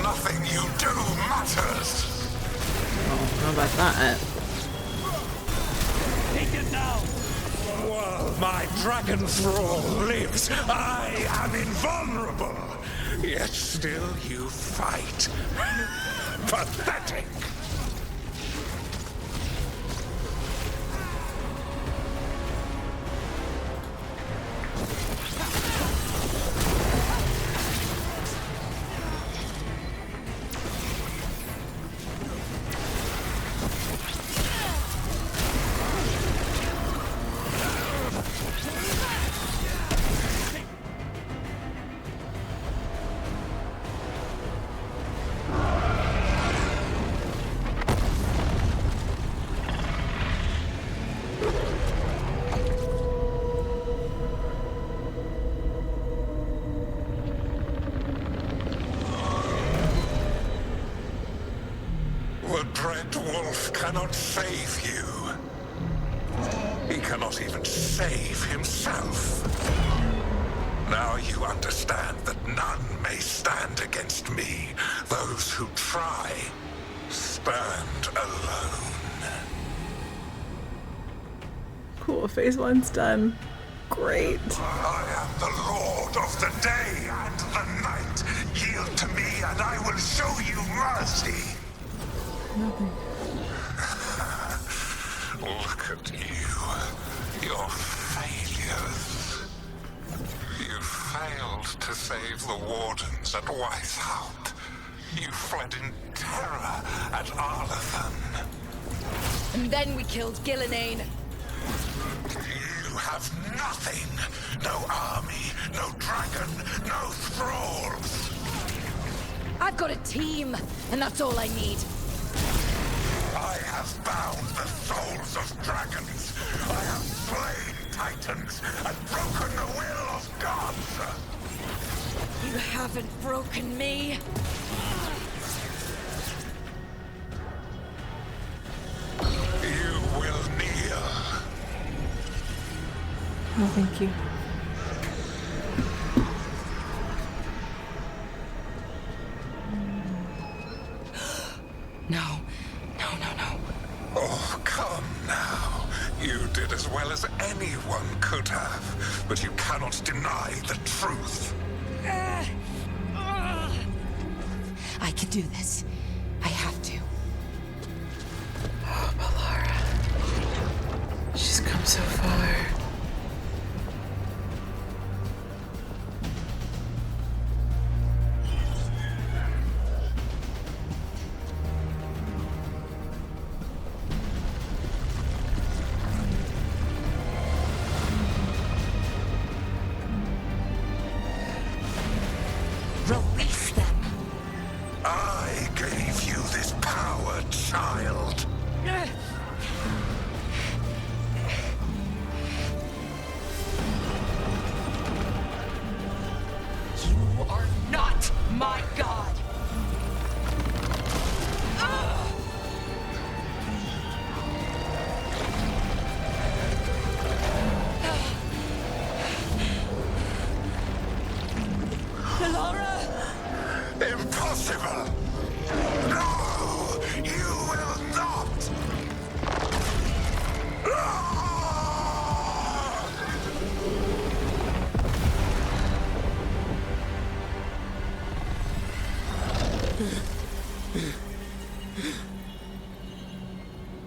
Nothing you do matters. Oh, how about that? Take it now. While my dragon thrall lives, I am invulnerable. Yet still you fight. Pathetic. The Dread Wolf cannot save you. He cannot even save himself. Now you understand that none may stand against me. Those who try stand alone. Cool, phase 1's done. Great. I am the Lord of the day and the night. Yield to me and I will show you mercy. Nothing. Look at you. Your failures. You failed to save the wardens at Weishaupt. You fled in terror at Arlathan. And then we killed Gillenane. You have nothing. No army, no dragon, no thralls. I've got a team, and that's all I need. I have bound the souls of dragons. I have slain titans and broken the will of gods. You haven't broken me. You will kneel. Oh, thank you. No. Oh, come now. You did as well as anyone could have, but you cannot deny the truth. I can do this. I have to. Oh, Balara. She's come so far. Release them. I gave you this power, child. You are not my god. Impossible! No! You will not!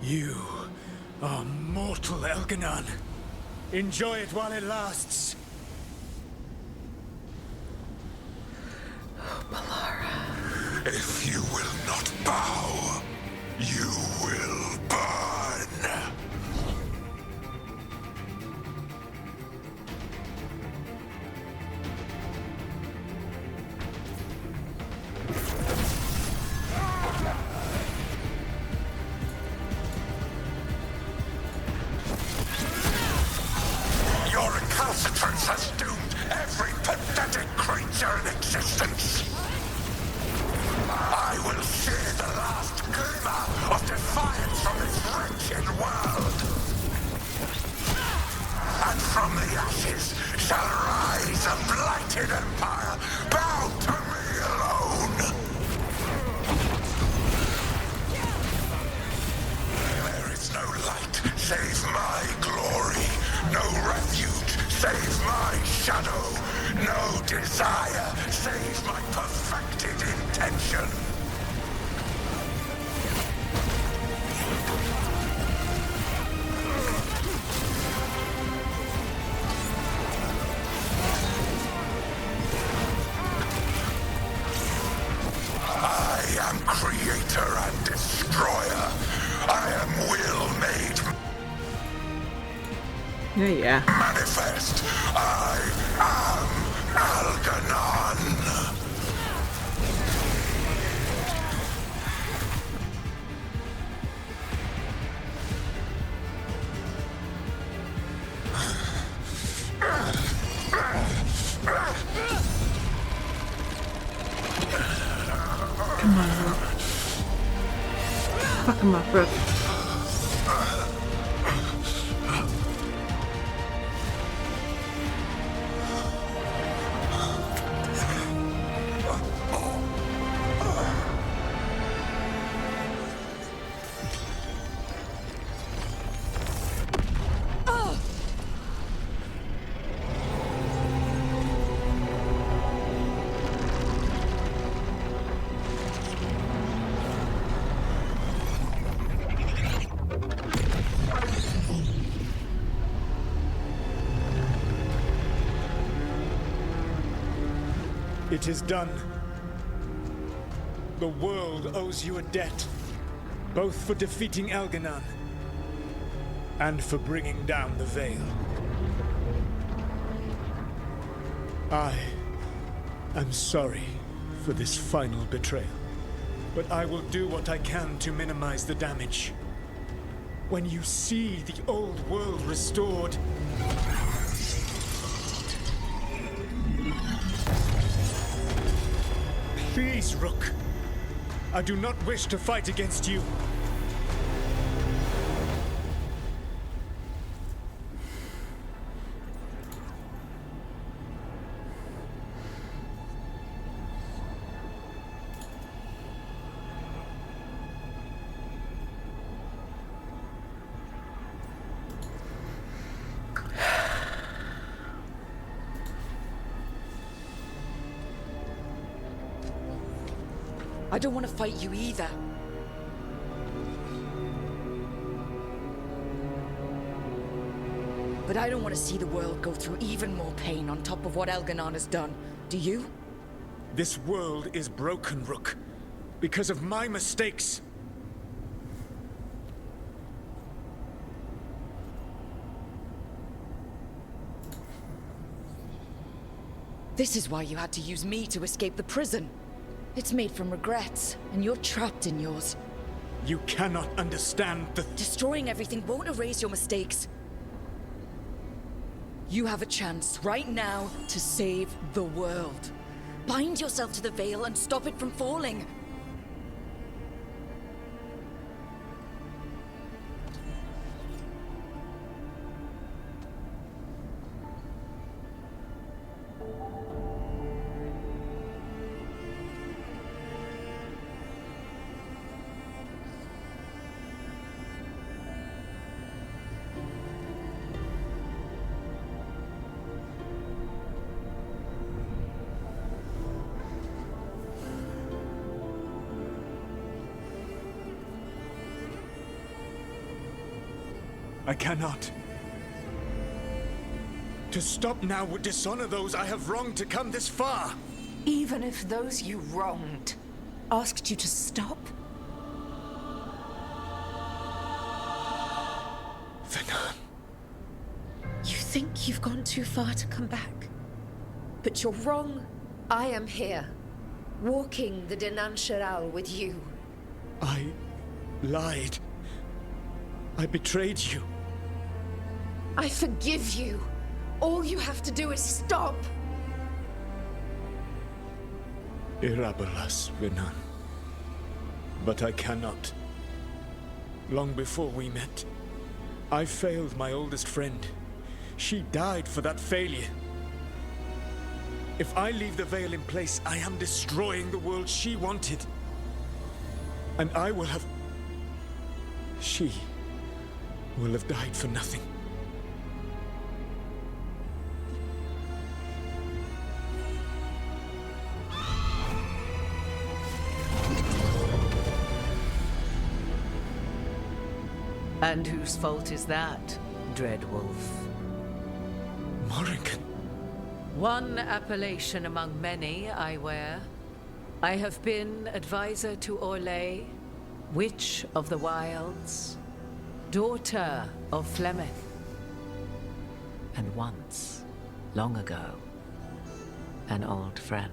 You are mortal, Elganon. Enjoy it while it lasts. If you will not bow, you will burn. Your recalcitrance has doomed every pathetic creature in existence. I will share the last glimmer of defiance from this wretched world. And from the ashes shall rise a blighted empire bound to me alone. There is no light save my glory, no refuge save my shadow, no desire save my perfected intention. I am creator and destroyer. I am will made Yeah. manifest. I am Algernon. Come on, Rook. Fuck him up, Rook. It is done. The world owes you a debt, both for defeating Elganon and for bringing down the Veil. I am sorry for this final betrayal, but I will do what I can to minimize the damage. When you see the old world restored, please, Rook. I do not wish to fight against you. I don't want to fight you either. But I don't want to see the world go through even more pain on top of what Elganon has done. Do you? This world is broken, Rook, because of my mistakes. This is why you had to use me to escape the prison. It's made from regrets, and you're trapped in yours. You cannot understand the... Destroying everything won't erase your mistakes. You have a chance right now to save the world. Bind yourself to the Veil and stop it from falling. I cannot. To stop now would dishonor those I have wronged to come this far. Even if those you wronged asked you to stop? Venan. You think you've gone too far to come back? But you're wrong. I am here, walking the Denan Sheral with you. I lied. I betrayed you. I forgive you. All you have to do is stop. Irabolas, Venan. But I cannot. Long before we met, I failed my oldest friend. She died for that failure. If I leave the Veil in place, I am destroying the world she wanted. And I will have... She will have died for nothing. And whose fault is that, Dreadwolf? Morrigan. One appellation among many I wear. I have been advisor to Orlais, Witch of the Wilds, daughter of Flemeth, and once, long ago, an old friend.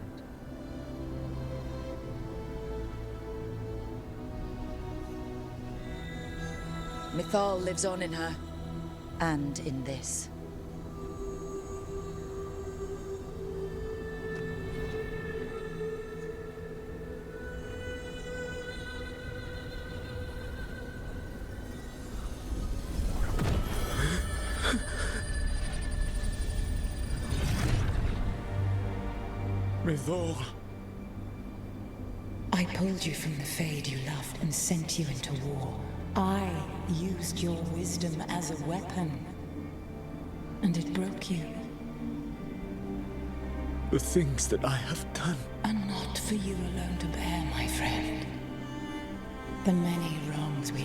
Mythal lives on in her, and in this. Mythal. I pulled you from the Fade you loved and sent you into war. I used your wisdom as a weapon. And it broke you. The things that I have done are not for you alone to bear, my friend. The many wrongs we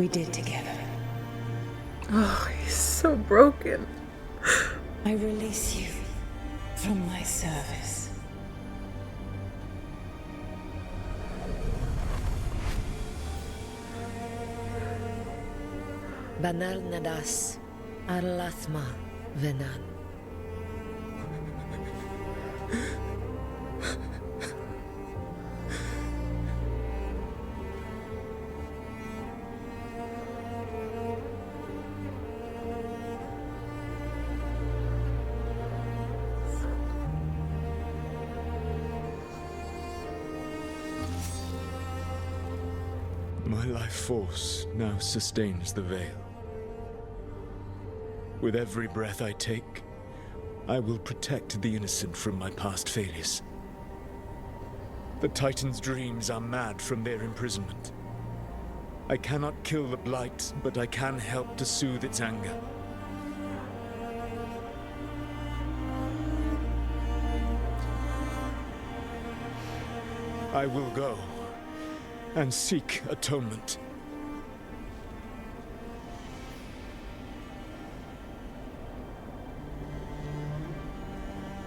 did together. Oh, he's so broken. I release you from my service. Banal nadas, arlathma venan. My life force now sustains the Veil. With every breath I take, I will protect the innocent from my past failures. The Titan's dreams are mad from their imprisonment. I cannot kill the Blight, but I can help to soothe its anger. I will go and seek atonement.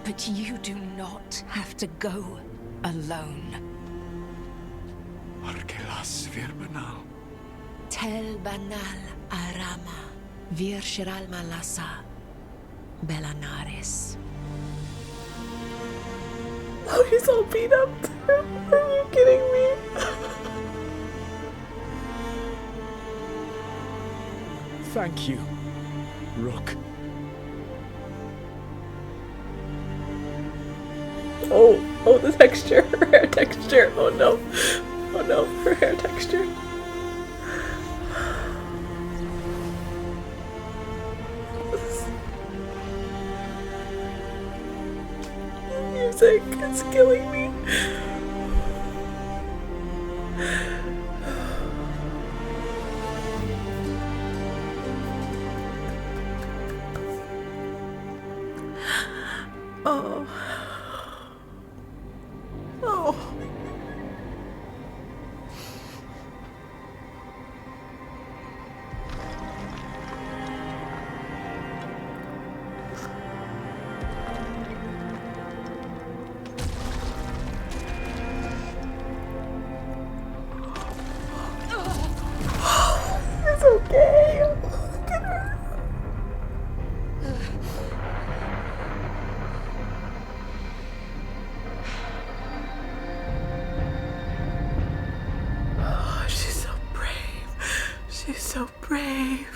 But you do not have to go alone. Arkelas vir banal. Tel banal arama, vir shiral malasa, belanares. Oh, he's all beat up. Are you kidding me? Thank you, Rook. Oh, the texture, her hair texture. Oh no, her hair texture. The music is killing me. Oh. Oh. It's okay. Look at her. Oh, she's so brave. She's so brave.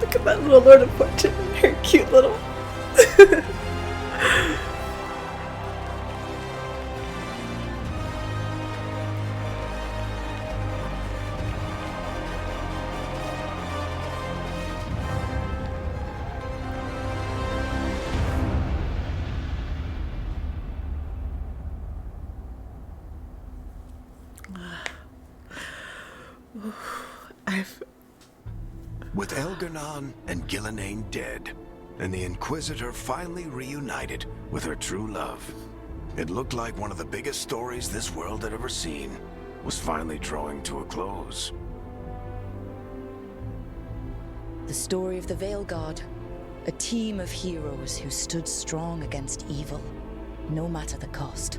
Look at that little Lord of Fortune and her cute little. With Elgar'nan and Gillenane dead, and the Inquisitor finally reunited with her true love, it looked like one of the biggest stories this world had ever seen was finally drawing to a close. The story of the Veilguard. A team of heroes who stood strong against evil, no matter the cost.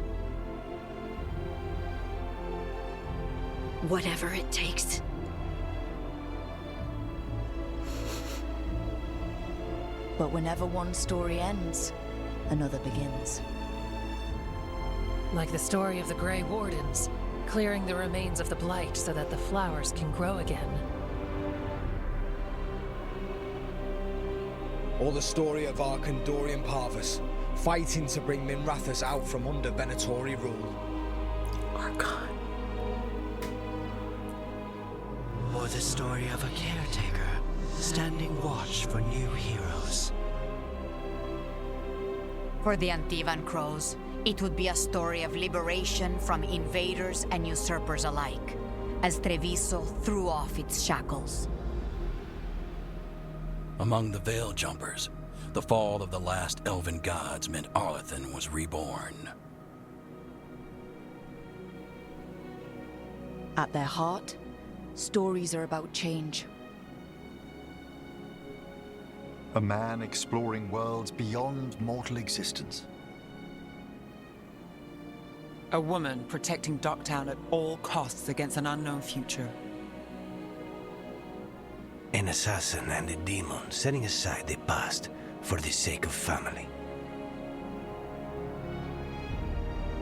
Whatever it takes. But whenever one story ends, another begins. Like the story of the Grey Wardens, clearing the remains of the Blight so that the flowers can grow again. Or the story of Arkandorian Parvus, fighting to bring Minrathous out from under Venatori rule. Archon. Or the story of a caretaker standing watch for new heroes? For the Antivan Crows, it would be a story of liberation from invaders and usurpers alike, as Treviso threw off its shackles. Among the Veil Jumpers, the fall of the last elven gods meant Arlethan was reborn. At their heart, stories are about change. A man exploring worlds beyond mortal existence. A woman protecting Docktown at all costs against an unknown future. An assassin and a demon setting aside the past for the sake of family.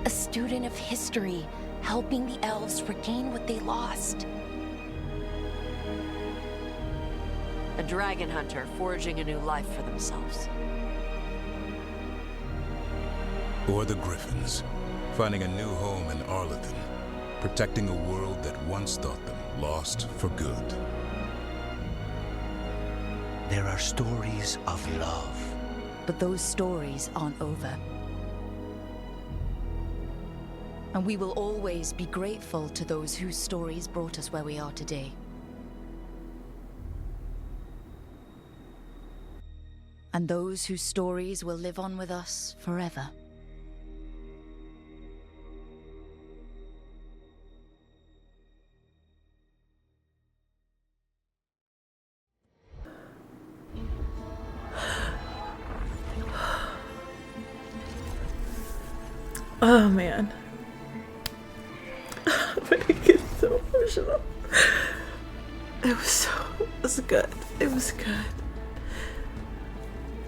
A student of history, helping the elves regain what they lost. A dragon hunter forging a new life for themselves. Or the Griffins, finding a new home in Arlethan, protecting a world that once thought them lost for good. There are stories of love. But those stories aren't over. And we will always be grateful to those whose stories brought us where we are today. And those whose stories will live on with us forever. Oh man. But it gets so emotional. It was good. It was good.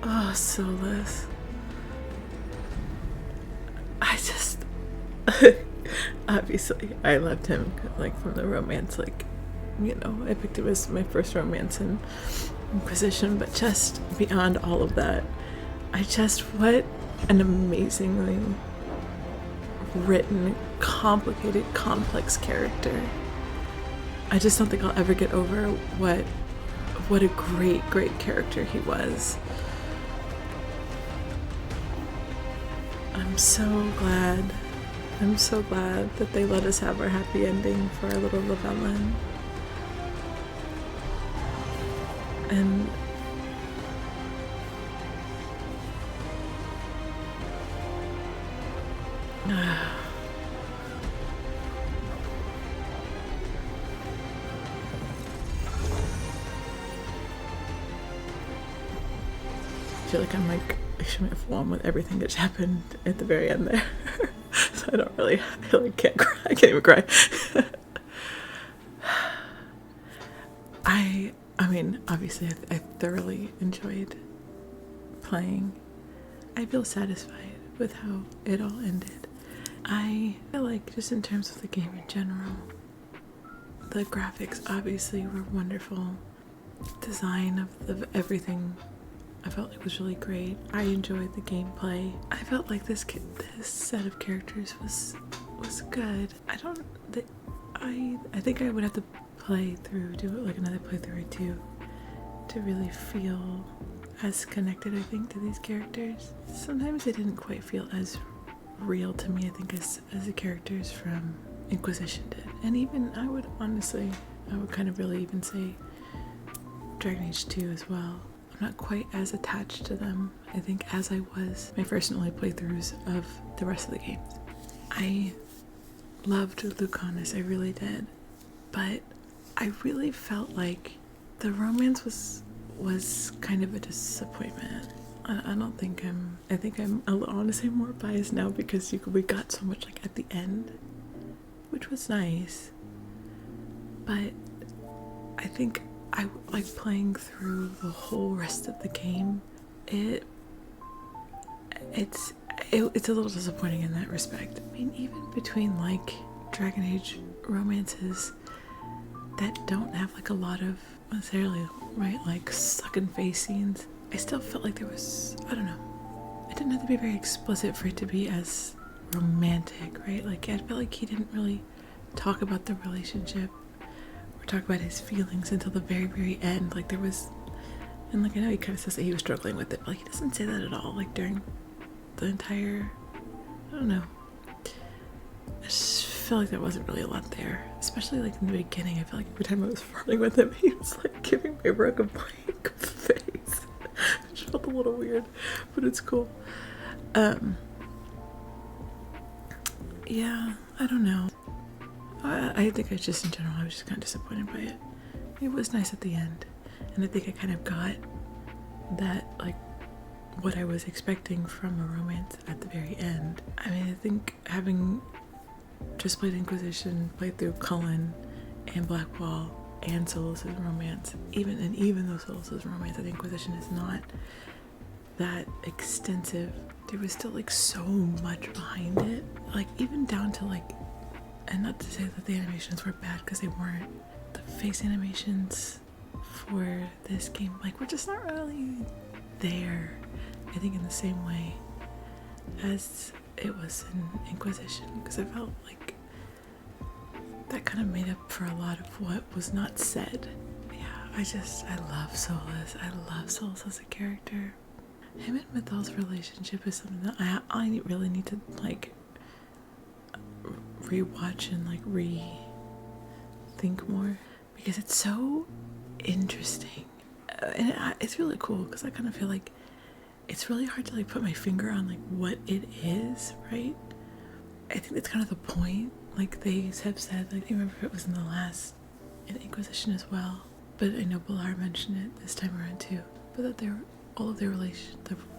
Oh, Solus. I just obviously I loved him like from the romance, like, you know, I picked him as my first romance in Inquisition, but just beyond all of that, what an amazingly written, complicated, complex character. I just don't think I'll ever get over what a great character he was. I'm so glad that they let us have our happy ending for our little Llewellyn. And I feel like I'm like extremely overwhelmed with everything that's happened at the very end there. So I can't cry. I can't even cry. I mean, obviously I thoroughly enjoyed playing. I feel satisfied with how it all ended. I feel like just in terms of the game in general, the graphics obviously were wonderful. Design of everything I felt like was really great. I enjoyed the gameplay. I felt like this set of characters was good. I think I would have to do like another playthrough or two to really feel as connected, I think, to these characters. Sometimes they didn't quite feel as real to me, I think, as the characters from Inquisition did. And even I would kind of really even say Dragon Age 2 as well. I'm not quite as attached to them, I think, as I was my first and only playthroughs of the rest of the games. I loved Lucanus, I really did. But I really felt like the romance was kind of a disappointment. I think I'm honestly more biased now because we got so much like at the end, which was nice. But I think I like playing through the whole rest of the game. It's a little disappointing in that respect. I mean, even between like Dragon Age romances that don't have like a lot of necessarily like sucking face scenes, I still felt like there was, I don't know, it didn't have to be very explicit for it to be as romantic, right? Like I felt like he didn't really talk about the relationship or talk about his feelings until the very, very end. Like there was, and like I know he kind of says that he was struggling with it, but like, he doesn't say that at all. Like during the entire, I don't know. I just feel like there wasn't really a lot there, especially like in the beginning. I feel like every time I was flirting with him, he was like giving me a blank face, which felt a little weird, but it's cool. Yeah, I don't know. I think I just, in general, I was just kind of disappointed by it. It was nice at the end, and I think I kind of got that, like, what I was expecting from a romance at the very end. I mean, I think having just played Inquisition, played through Cullen and Blackwall and Solas' romance, even though Solas' romance at Inquisition is not that extensive, there was still like so much behind it. Like even down to like, and not to say that the animations were bad because they weren't, the face animations for this game like were just not really there, I think, in the same way as it was in Inquisition, because I felt like that kind of made up for a lot of what was not said. Yeah, I love Solas. I love Solas as a character. Him and Mythal's relationship is something that I really need to like rewatch and like rethink more, because it's so interesting, and it's really cool because I kind of feel like it's really hard to like put my finger on like what it is, right? I think that's kind of the point. Like they have said, like I don't remember if it was in Inquisition as well, but I know Balar mentioned it this time around too. But that the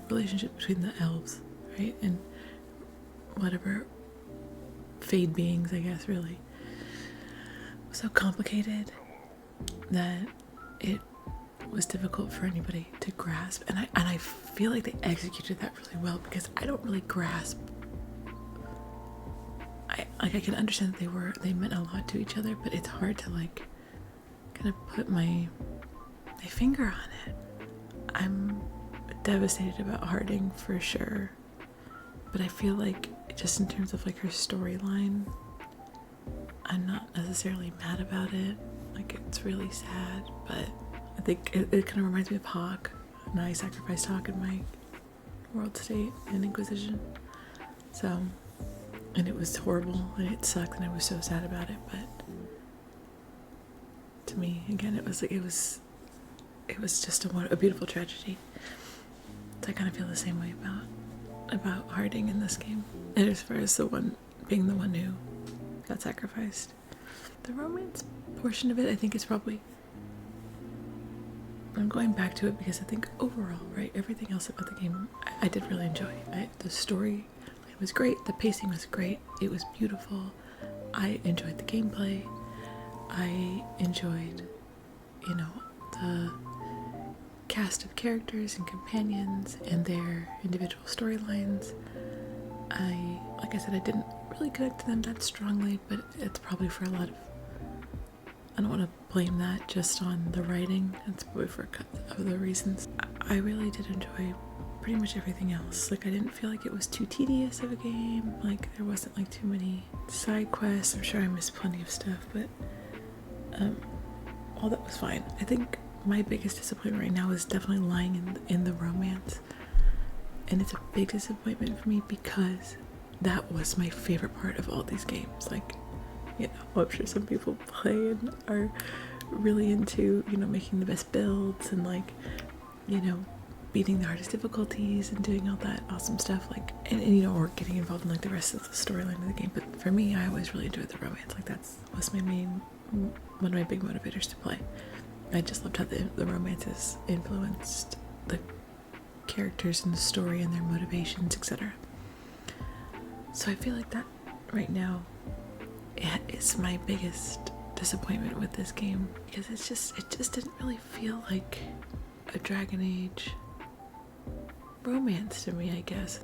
relationship between the elves, right, and whatever Fade beings, I guess, really was so complicated that it was difficult for anybody to grasp, and I feel like they executed that really well, because I don't really grasp. I can understand that they meant a lot to each other, but it's hard to like kind of put my finger on it. I'm devastated about Harding for sure, but I feel like just in terms of like her storyline, I'm not necessarily mad about it. Like it's really sad, but I think it kind of reminds me of Hawk, and I sacrificed Hawk in my world state in Inquisition. So, and it was horrible, and it sucked, and I was so sad about it. But to me, again, it was just a beautiful tragedy. So I kind of feel the same way about Harding in this game. And as far as being the one who got sacrificed, the romance portion of it, I think is probably, I'm going back to it because I think overall, right, everything else about the game I did really enjoy. The story was great, the pacing was great, it was beautiful, I enjoyed the gameplay, I enjoyed, the cast of characters and companions and their individual storylines. Like I said, I didn't really connect to them that strongly, but it's probably for a lot of, I don't want to blame that just on the writing, it's probably for a couple of other reasons. I really did enjoy pretty much everything else. Like I didn't feel like it was too tedious of a game, like there wasn't like too many side quests. I'm sure I missed plenty of stuff, but all that was fine. I think my biggest disappointment right now is definitely lying in the romance, and it's a big disappointment for me because that was my favorite part of all these games. Like, I'm sure some people play and are really into, making the best builds and like, beating the hardest difficulties and doing all that awesome stuff, like, and or getting involved in like the rest of the storyline of the game. But for me, I always really enjoyed the romance. Like was one of my big motivators to play. I just loved how the romances influenced the characters in the story and their motivations, etc. So I feel like that right now is my biggest disappointment with this game, because it just didn't really feel like a Dragon Age romance to me, I guess.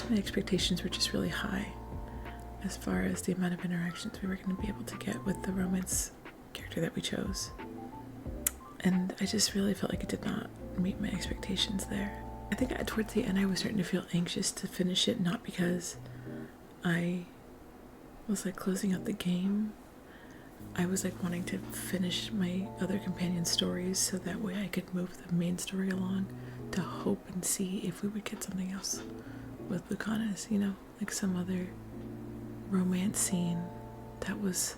My expectations were just really high as far as the amount of interactions we were going to be able to get with the romance character that we chose. And I just really felt like it did not meet my expectations there. I think towards the end I was starting to feel anxious to finish it, not because I was like closing out the game. I was like wanting to finish my other companion stories so that way I could move the main story along to hope and see if we would get something else with Lucanus, you know, like some other romance scene that was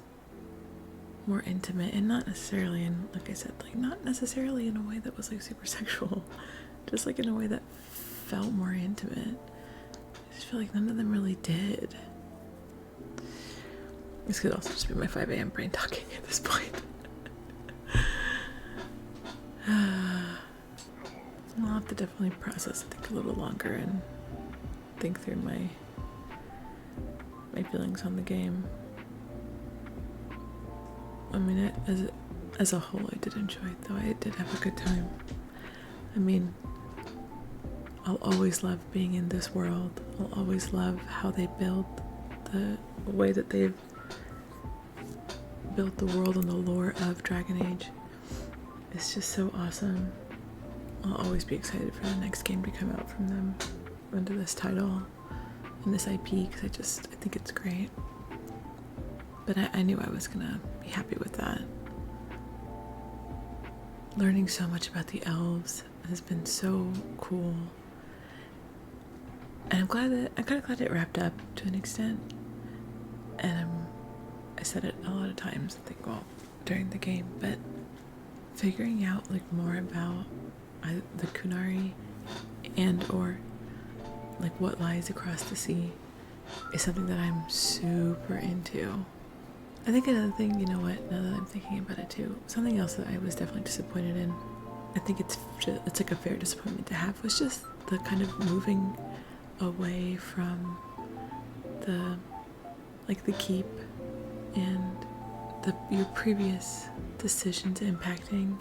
more intimate and not necessarily in, like I said, like not necessarily in a way that was like super sexual, just like in a way that felt more intimate. I just feel like none of them really did. This could also just be my 5 a.m. brain talking at this point. I'll have to definitely process, I think, a little longer and think through my feelings on the game. I mean, as a whole, I did enjoy it, though. I did have a good time. I mean, I'll always love being in this world. I'll always love how they build the way that they've built the world and the lore of Dragon Age. It's just so awesome. I'll always be excited for the next game to come out from them under this title and this IP, because I think it's great. But I knew I was gonna be happy with that. Learning so much about the elves has been so cool. And I'm kind of glad it wrapped up to an extent. And I said it a lot of times, I think, well, during the game, but figuring out like more about the Kunari and or like what lies across the sea is something that I'm super into. I think another thing, you know what, now that I'm thinking about it too, something else that I was definitely disappointed in, I think it's like a fair disappointment to have, was just the kind of moving away from the keep and your previous decisions impacting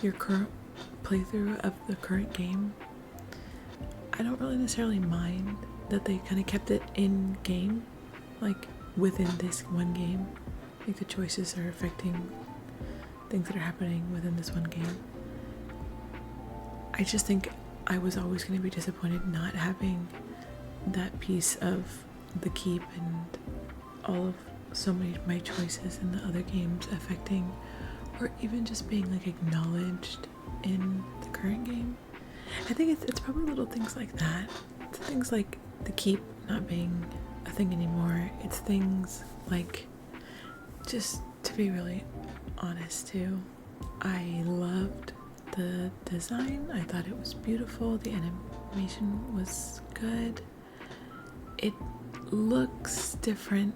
your current playthrough of the current game. I don't really necessarily mind that they kind of kept it in game, like within this one game. Like the choices are affecting things that are happening within this one game. I just think I was always going to be disappointed not having that piece of the keep and all of so many of my choices in the other games affecting or even just being like acknowledged in the current game. I think it's probably little things like that. It's things like the keep not being a thing anymore. It's things like, just to be really honest too, I loved the design. I thought it was beautiful. The animation was good. It looks different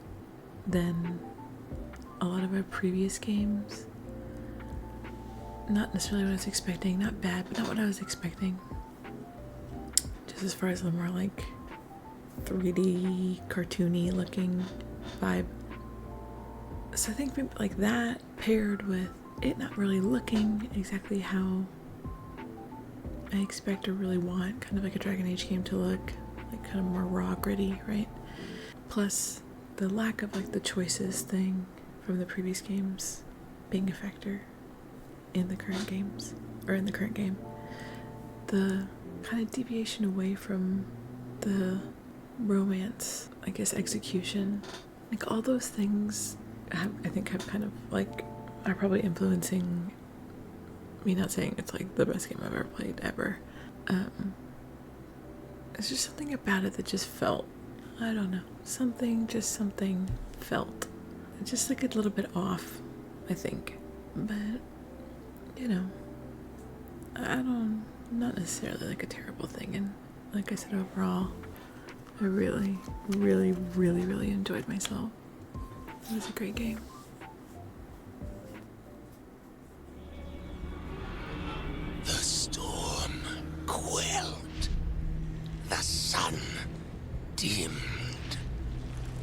than a lot of our previous games. Not necessarily what I was expecting, not bad, but not what I was expecting. Just as far as the more like 3D, cartoony looking vibe. So I think maybe like that paired with it not really looking exactly how I expect or really want kind of like a Dragon Age game to look, like kind of more raw, gritty, right? Plus the lack of like the choices thing from the previous games being a factor in the current games, or in the current game. The kind of deviation away from the romance, I guess, execution, like all those things have kind of like are probably influencing me. Not saying it's like the best game I've ever played ever. It's just something about it that just felt, I don't know, something felt just like a little bit off, I think. But you know, not necessarily like a terrible thing. And like I said, overall, I really, really, really, really enjoyed myself. It was a great game. The storm quelled. The sun dimmed.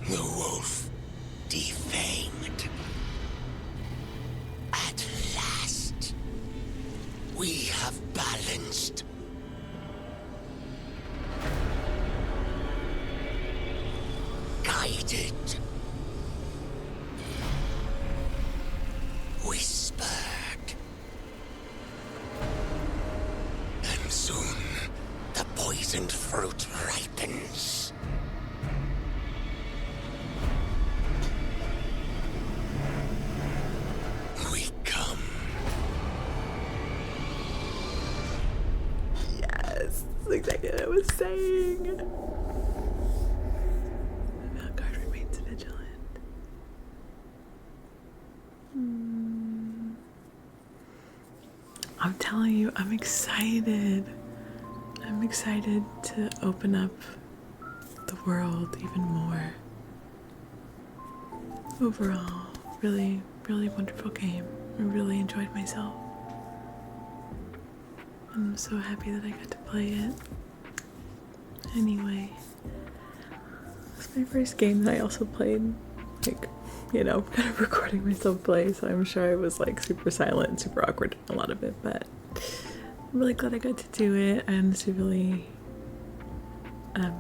The wolf defanged. At last, we have balanced. Guided. Whispered. And soon, the poisoned fruit ripens. Yes, that's exactly what I was saying. Veilguard remains vigilant. I'm telling you, I'm excited. I'm excited to open up the world even more. Overall, really, really wonderful game. I really enjoyed myself. I'm so happy that I got to play it. Anyway, it's my first game that I also played, like, you know, kind of recording myself play, so I'm sure I was like super silent and super awkward in a lot of it, but I'm really glad I got to do it. And it's really, I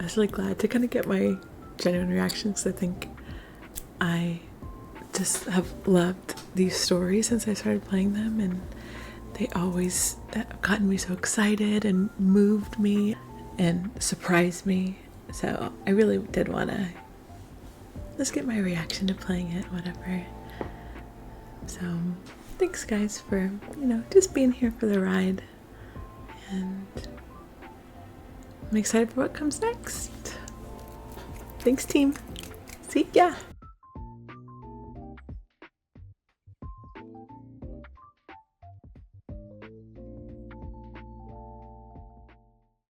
was really glad to kind of get my genuine reactions. I think I just have loved these stories since I started playing them, and they always have gotten me so excited and moved me and surprised me. So I really did want to just get my reaction to playing it, whatever. So thanks guys for, you know, just being here for the ride, and I'm excited for what comes next. Thanks team. See ya.